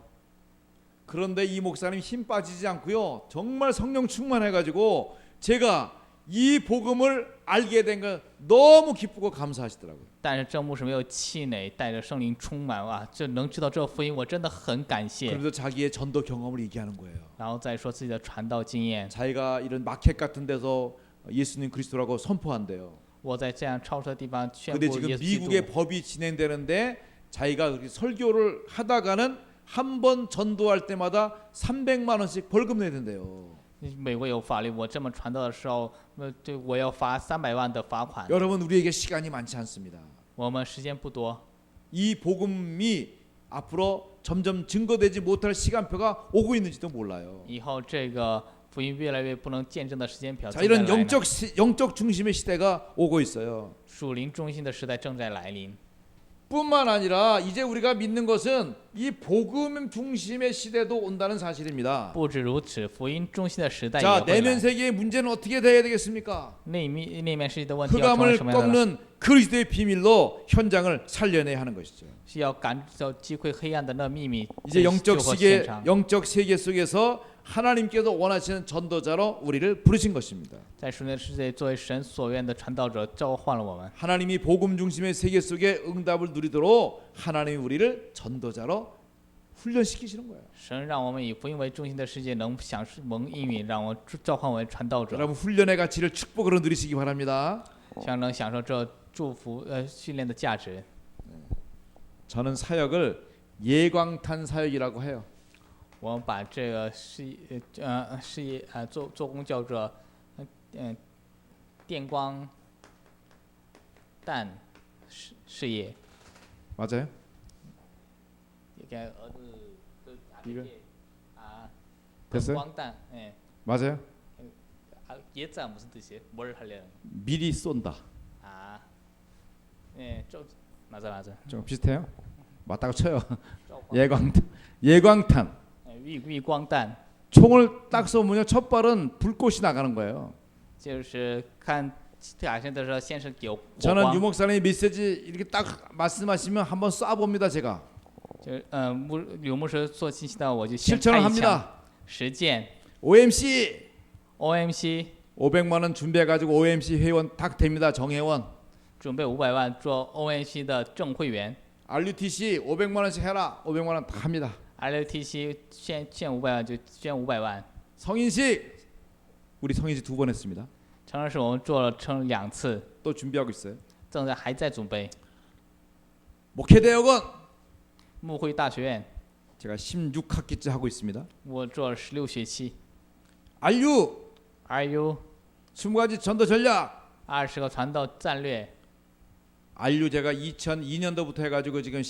그런데 이 목사님 힘 빠지지 않고요. 정말 성령 충만해가지고 제가 이 복음을 알게 된 건 너무 기쁘고 감사하시더라고요. 但是这牧师没有气馁，带着圣灵充满哇，这能知道这福音，我真的很感谢。 그러면서 자기의 전도 경험을 얘기하는 거예요. 然后再说自己的传道经验， 자기가 이런 마켓 같은 데서 예수님 그리스도라고 선포한대요. 我在这样超市的地方宣 근데 布 지금 耶稣基 미국의 督。 법이 진행되는데 자기가 그렇게 설교를 하다가는 한 번 전도할 때마다 300만 원씩 벌금 내야 된대요. 美国有法律，我这么传道的时候，对我要罚300万的罚款。 여러분 우리에게 시간이 많지 않습니다. 我们时间不多， 이 복음이 앞으로 점점 증거되지 못할 시간표가 오고 있는지도 몰라요. 以后这个福音越来越不能见证的时间表 자 正在 이런 来临， 영적 중심의 시대가 오고 있어요. 属灵中心的时代正在来临。 뿐만 아니라 이제 우리가 믿는 것은 이 복음 중심의 시대도 온다는 사실입니다. 不止如此，福音中心的时代也 자 会 내면 来。 세계의 문제는 어떻게 돼야 되겠습니까? 内面世界的问题要成为 흑암을 什么样的呢？ 꺾는 그리스도의 비밀로 현장을 살려내야 하는 것이죠. 是要击溃黑暗的那秘密， 이제 救活现场。 영적 세계 속에서 하나님께서 원하시는 전도자로 우리를 부르신 것입니다. 在属灵的世界，作为神所愿的传道者，召唤了我们。 하나님이 복음 중심의 세계 속에 응답을 누리도록 하나님이 우리를 전도자로 훈련시키시는 거예요. 神让我们以福音为中心的世界能享受蒙应允，让我召唤为传道者， 여러분 훈련의 가치를 축복으로 누리시기 바랍니다. 希望能享受这祝福训练的价值。 저는 사역을 예광탄 사역이라고 해요. 我们把这个事业做工叫做电光弹事业。 맞아요? 이게 이거? 啊， 됐어요? 光弹，예. 맞아요? 예자 무슨 뜻이에요? 뭘 하려는? 미리 쏜다. 아, 예, 맞아. 좀 비슷해요? 맞다고 쳐요. 光 예광탄. 위광弹， 총을 딱 쏘면 첫 발은 불꽃이 나가는 거예요. 就是看打针的时候，先是有火 저는 光， 유목사님이 메시지 이렇게 딱 말씀하시면 한번 쏴봅니다. 제가 就刘牧师做信息的，我就先 실천을 开一枪， 합니다. 实践 OMC OMC 500만 원 준비해가지고 OMC 회원 딱 됩니다. 정회원. 准备500万做 OMC 的正会员 RUTC 500만 원씩 해라. 500만 원 다 합니다.，LTC 捐500万就捐500万， 성인식 우리 성인식 2번 했습니다. 成人式我们做了成2次， 또 준비하고 있어요. 还在准备。 목회대학원 牧会大学院 제가 16학기째 하고 있습니다. 我做了16学期 RU ，RU 20가지 전도 전략 20个传道战略， RU 제가 2002년도부터 해가지고 지금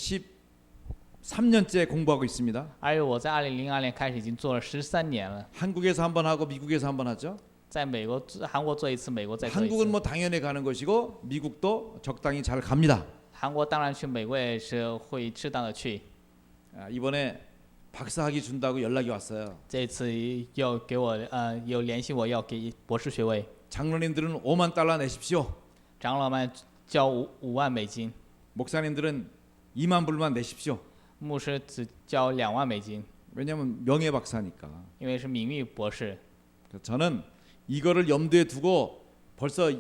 13년째 공부하고 있습니다. RU 我在2002年开始已经做了13年了， 한국에서 한 번 하고 미국에서 한 번 하죠. 在韩国做一次，美国再做一 한국은 次。 뭐 당연히 가는 것이고 미국도 적당히 잘 갑니다. 韩国当然去，美国也是会适当的去。 이번에 박사학위 준다고 연락이 왔어요. 这次要给我有联系我要给博士学位， 장로님들은 5만 달러 내십시오. 长老们交5万美金， 목사님들은 2만 불만 내십시오. 牧师只交2万美金， 왜냐하면 명예 박사니까. 因为是名誉博士。 저는 이거를 염두에 두고 벌써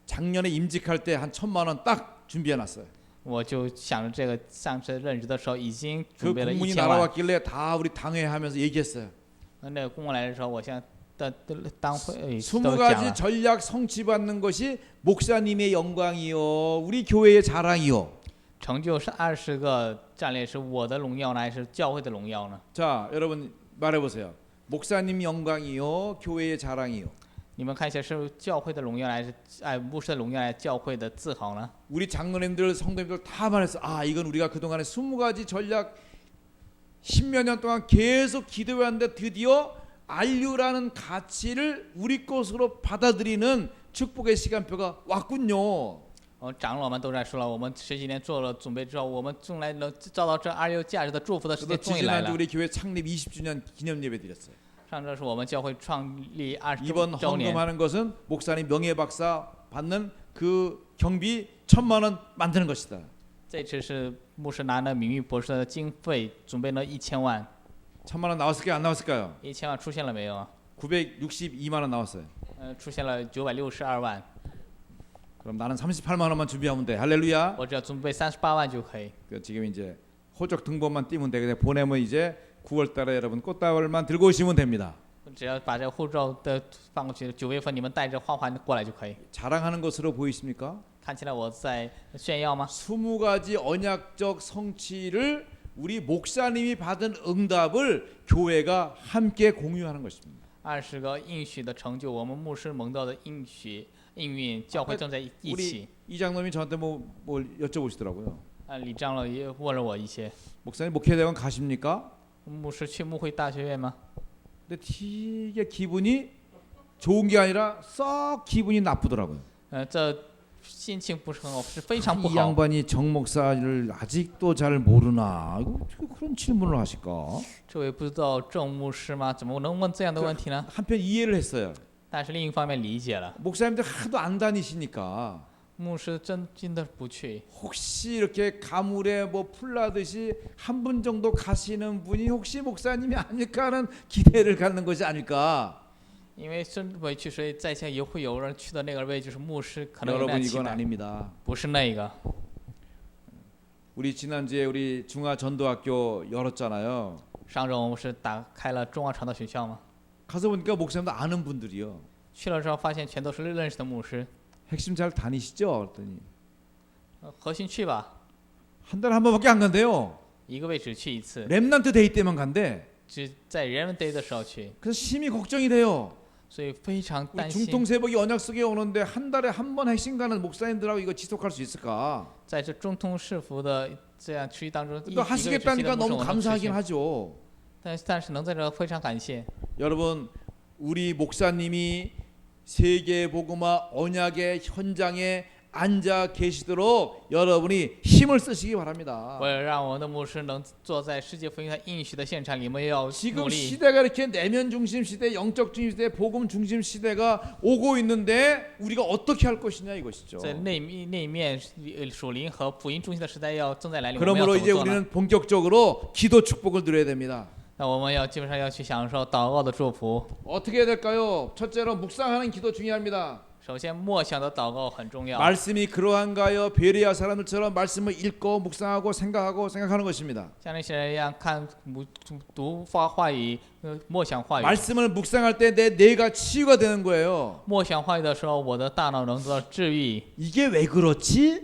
작년에 임직할 때 한 1,000만 원 딱 준비해놨어요. 我就想着这个，上次任职的时候已经 그 准备了 공문이 1000万。 날아왔길래 다 우리 당회하면서 얘기했어요. 那个公文来的时候，我现在当会都 20가지 讲了。 전략 성취받는 것이 목사님의 영광이요, 우리 교회의 자랑이요. 成就是20个战略，是我的荣耀呢，还是教会的荣耀呢？ 자, 여러분 말해보세요. 목사님 영광이요, 교회의 자랑이요. 你们看一下，是教会的荣耀，还是牧师的荣耀，还是教会的自豪呢？ 우리 장로님들, 성도님들 다 말했어. 아, 이건 우리가 그동안에 20가지 전략 10몇 년 동안 계속 기도해왔는데 드디어 RU라는 가치를 우리 것으로 받아들이는 축복의 시간표가 왔군요. 长老们都在说了，我们10几年做了准备之后，我们终来能照到这26价值的祝福的时 그래서 间终于来 지지난주 了。 우리 교회 창립 20주년 기념 예배 드렸어요. 上周是我们教会创立 이번 20周年， 헌금하는 것은 목사님 명예 박사 받는 그 경비 1,000만 원 만드는 것이다. 这次是牧师拿了名誉博士的经费，准备了1000万。 1,000만 원 나왔을까요? 안 나왔을까요? 1000万出现了没有啊？ 962만 원 나왔어요. 出现了962万， 그럼 나는 38만 원만 준비하면 돼. 할렐루야. 我只要准备38万就可以。 그 지금 이제 호적 등본만 띄면 돼. 그냥 보내면 이제 9월 달에 여러분 꽃다발만 들고 오시면 됩니다. 只要把这个护照的放过去，9月份你们带着花环过来就可以。 자랑하는 것으로 보이십니까? 看起来我在炫耀吗？ 20가지 언약적 성취를 우리 목사님이 받은 응답을 교회가 함께 공유하는 것입니다. 20个应许的成就，我们牧师蒙到的应许应运，教会正在一起。 우리 이장님이 저한테 뭘 여쭤보시더라고요. 李长老也问了我一些， 목사님 목회대원 가십니까? 牧师去牧会大学院吗？ 근데 되게 기분이 좋은 게 아니라 썩 기분이 나쁘더라고요. 这心情不是很好，是非常不 이 好。 양반이 정 목사를 아직도 잘 모르나? 이거 어떻게 그런 질문을 하실까? 这位不知道郑牧师吗？怎么能问这样的问题呢？ 한편 이해를 했어요. 但是另一方面理解了， 목사님들 하도 안 다니시니까 牧师真的不去。 혹시 이렇게 가물에 뭐 풀나듯이 한 분 정도 가시는 분이 혹시 목사님이 아닐까 하는 기대를 갖는 것이 아닐까. 因为真不会去，所以在下也会有人去的那个位就是牧师，可能有那 여러분 样期 이건 待， 아닙니다. 不是那个。 우리 지난주에 우리 중화전도학교 열었잖아요. 上周我们是打开了中华传道学校嘛， 가서 보니까 목사님도 아는 분들이요. 去了之后发现全都是认识的牧师。 핵심 잘 다니시죠? 그랬더니 核心去吧， 한 달에 한 번밖에 안 간대요. 一个位只去一次， 렘넌트 데이 때만 간대. 只在人文 day 的时候去， 그래서 심히 걱정이 돼요. 所以非常 우리 担心。 중통세복이 언약 속에 오는데 한 달에 한 번 핵심 가는 목사님들하고 이거 지속할 수 있을까? 在这中通世福的这样区域当中， 또 一个月只去的 하시겠다니까 牧师 너무 我能持 감사하긴 续， 하죠. 但是能在这非常感谢。 여러분 우리 목사님이 세계 복음화 언약의 현장에 앉아 계시도록 여러분이 힘을 쓰시기 바랍니다. 为了让我们的牧师能坐在世界福音的应许的现场，你们要努 지금 力。 시대가 이렇게 내면 중심 시대, 영적 중심 시대, 복음 중심 시대가 오고 있는데 우리가 어떻게 할 것이냐 이것이죠. 在那一面属灵和福音中心的时代正在来临，我们要 그러므로 怎么 이제 做呢？ 우리는 본격적으로 기도 축복을 누려야 됩니다. 那我们要基本上要去享受祷告的祝福。 어떻게 해야 될까요? 첫째로 묵상하는 기도 중요합니다. 首先，默想的祷告很重要。 말씀이 그러한가요? 베레아 사람들처럼 말씀을 읽고 묵상하고 생각하는 것입니다. 像那些人一样读话语，默想话语。 말씀을 묵상할 때 내 뇌가 치유가 되는 거예요. 默想话语的时候，我的大脑能得到治愈。 이게 왜 그렇지?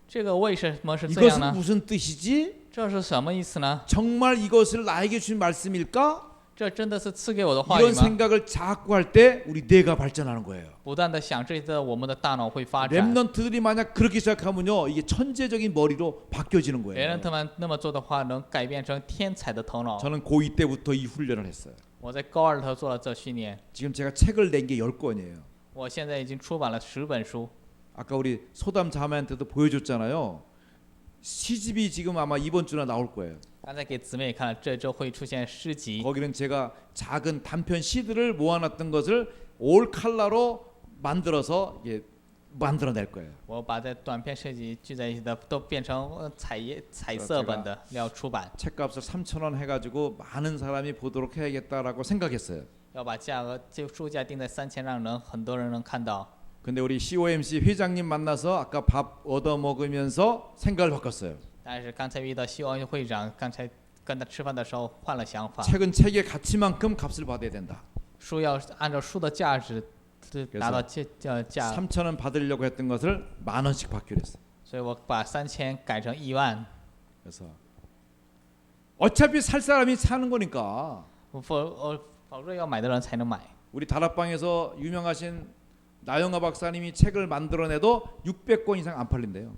这个为什么是这样 이것은 呢？ 무슨 뜻이지? 这是什么意思呢？ 정말 이것을 나에게 주신 말씀일까? 这真的是赐给我的话语 이런 吗？ 생각을 자꾸 할 때 우리 뇌가 발전하는 거예요. 不断的想这些，我们的大脑会发展。 렘넌트들이 만약 그렇게 시작하면요, 이게 천재적인 머리로 바뀌어지는 别 거예요. 人他们那么做的话，能改变成天才的头脑。 저는 고2 때부터 이 훈련을 했어요. 我在高二的时候做了这训练， 지금 제가 책을 낸 게 10권이에요. 我现在已经出版了10本书。 아까 우리 소담 자매한테도 보여줬잖아요. 시집이 지금 아마 이번 주나 나올 거예요. 刚才给姊妹也看了，这周会出现诗集。 거기는 제가 작은 단편 시들을 모아놨던 것을 올 컬러로 만들어서 이게 만들어낼 거예요. 我把这短片设计聚在一起的都变成彩色本的，要出版， 책값을 3,000원 해가지고 많은 사람이 보도록 해야겠다라고 생각했어요. 要把价格就书价定在3000，让很多人能看到。 근데 우리 COMC 회장님 만나서 아까 밥 얻어 먹으면서 생각을 바꿨어요. 但是刚才遇到西欧会长，刚才跟他吃饭的时候换了想法， 책은 책의 가치만큼 값을 받아야 된다. 书要按照书的价值拿到价， 3,000원 받으려고 했던 것을 10,000원씩 받기로 했어요. 所以我把3000改成10000。 그래서 어차피 살 사람이 사는 거니까 否则要买的人才能买。 우리 다락방에서 유명하신 나영아 박사님이 책을 만들어내도 600권 이상 안 팔린대요.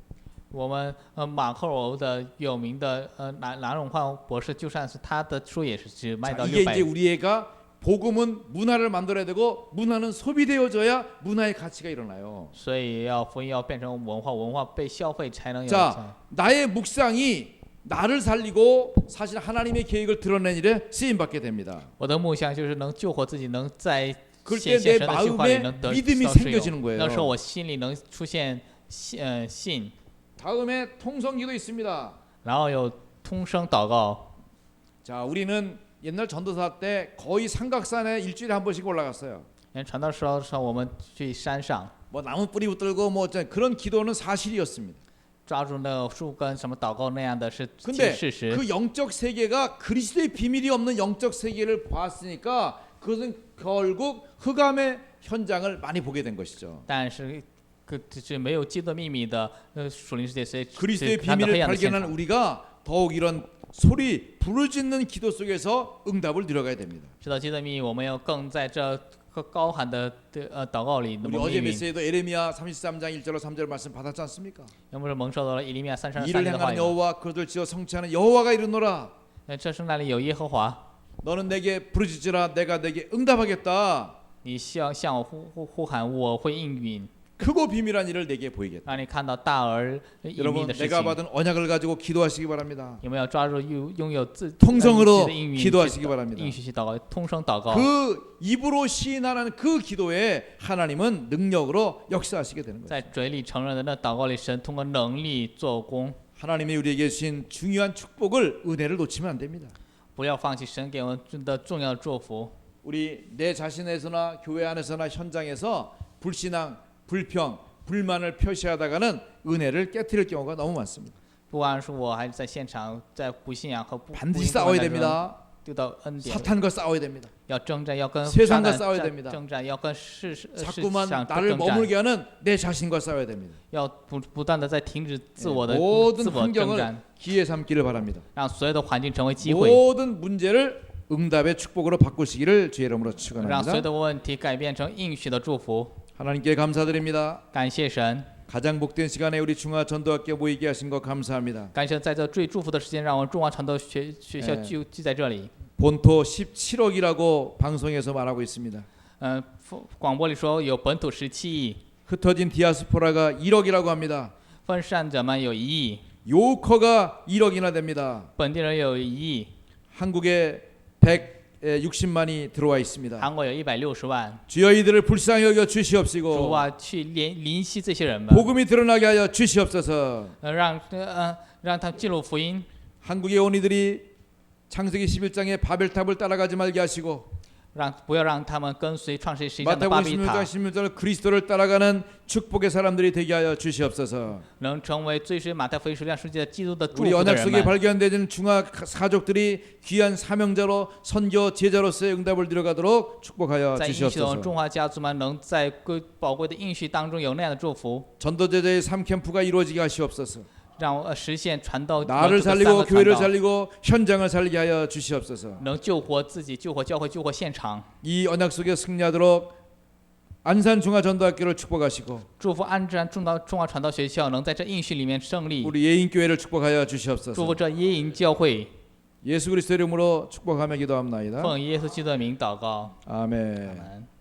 我们马克罗的有名的南永焕博士，就算是他的书也是只卖 자, 到 이게 이제 600。 우리 애가 복음은 문화를 만들어야 되고 문화는 소비되어져야 문화의 가치가 일어나요. 所以福音要变成文化，文化被消费才能有。 자, 나의 묵상이 나를 살리고 사실 하나님의 계획을 드러낸 일에 쓰임 받게 됩니다. 我的梦想就是能救活自己，能在 그럴 现 때 神 내 的计划里 마음에 能得 믿음이 到使 생겨지는 用。 거예요. 那时候我心里能出现信， 다음에 통성기도 있습니다. 然后有通声祷告。 자, 우리는 옛날 전도사 때 거의 삼각산에 일주일에 한 번씩 올라갔어요. 传道时候我们去山上 뭐 나무 뿌리 붙들고 뭐 그런 기도는 사실이었습니다. 抓住那个树根，什么祷告那样的是 근데 事实。 그 영적 세계가 그리스도의 비밀이 없는 영적 세계를 보았으니까 그것은 결국 흑암의 현장을 많이 보게 된 것이죠. 但是是没有基督秘密的属灵世界，所以 그리스도의 看到黑 비밀을 暗的现 발견한 场。 우리가 더욱 이런 소리 부르짖는 기도 속에서 응답을 누려가야 됩니다. 知道基督秘密，我们要更在这个高喊的祷告里那 우리 么 어제 命名。 메시지에도 에레미야 33장 1절로 3절 말씀 받았지 않습니까? 要不是蒙受到了以利米亚33 이를 节的话 행하는 语。 여호와 그들을 지어 성취하는 여호와가 이르노라. 这圣那里有耶和华， 너는 내게 부르짖으라 내가 내게 응답하겠다. 你向我呼喊，我会应允。 크고 비밀한 일을 내게 보이겠다. 让你看到大而隐秘 여러분 的事 내가 情。 받은 언약을 가지고 기도하시기 바랍니다. 有没有抓住拥有自 통성으로 的应允 기도하시기 바랍니다. 应许去祷告，通声祷告。 그 입으로 시인하는 그 기도에 하나님은 능력으로 역사하시게 되는 거예요. 在嘴里承认的那祷告里，神通过能力做工。 하나님이 우리에게 주신 중요한 축복을 은혜를 놓치면 안 됩니다. 不要放弃神给我们的重要的祝福。 우리 내 자신에서나 교회 안에서나 현장에서 불신앙, 불평, 불만을 표시하다가는 은혜를 깨트릴 경우가 너무 많습니다. 不管是我还是在现场，在不信仰和不 반드시 不 싸워야 应当中 됩니다. 丢到恩典， 사탄과 싸워야 됩니다. 要征战，要跟 세상과 撒 싸워야 旦 됩니다. 征战，要跟世 자꾸만 上 나를 征战， 머물게 하는 내 자신과 싸워야 됩니다. 要不断的在停止自我的 모든 自我征 환경을 战， 기회 삼기를 바랍니다. 让所有的环境成为机会， 모든 문제를 응답의 축복으로 바꾸시기를 주의 이름으로 让所有 축원합니다. 的问题改变成应许的祝福。 하나님께 감사드립니다. 感谢神， 가장 복된 시간에 우리 중화 전도학교 모이게 하신 것 감사합니다. 感谢在这最祝福的时间，让我们中华传道学校哎聚在这里。 본토 17억이라고 방송에서 말하고 있습니다. 广播里说有本土17亿， 흩어진 디아스포라가 1억이라고 합니다. 分散者们有1亿， 요커가 1억이나 됩니다. 本地人有1亿， 한국에 160만이 들어와 있습니다. 韩国有160万。 주여 이들을 불쌍히 여겨 主 주시옵시고 啊，去怜惜这些人们， 복음이 드러나게 하여 주시옵소서. 让他们进入福音， 한국에 온 이들이 창세기 11장의 바벨탑을 따라가지 말게 하시고 不要让他们跟随创世纪11章的巴 마태복음 16장 比塔， 16절 그리스도를 따라가는 축복의 사람들이 되게 하여 주시옵소서. 能成为追随马太福音16章世界的基督的祝 우리 福的 언약 人 속에 们。 발견되는 중화 사족들이 귀한 사명자로 선교 제자로서의 응답을 들어가도록 축복하여 在应许中， 주시옵소서. 中华家族们能在宝贵的应许当中有那样的祝福， 전도제자의 3캠프가 이루어지게 하시옵소서. 让我实现传道 나를 这个 살리고 3个 교회를 传道， 살리고 현장을 살리게 하여 주시옵소서. 能救活自己、救活教会、救活现场。 이 언약 속에 승리하도록 안산 중화전도학교를 축복하시고 祝福安置中华传道学校能在这应许里面胜利， 우리 예인교회를 축복하여 祝 주시옵소서. 福这耶营教会， 예수 그리스도 이름으로 축복하며 기도합나이다. 奉耶稣基督的名祷告， 아멘. 阿门。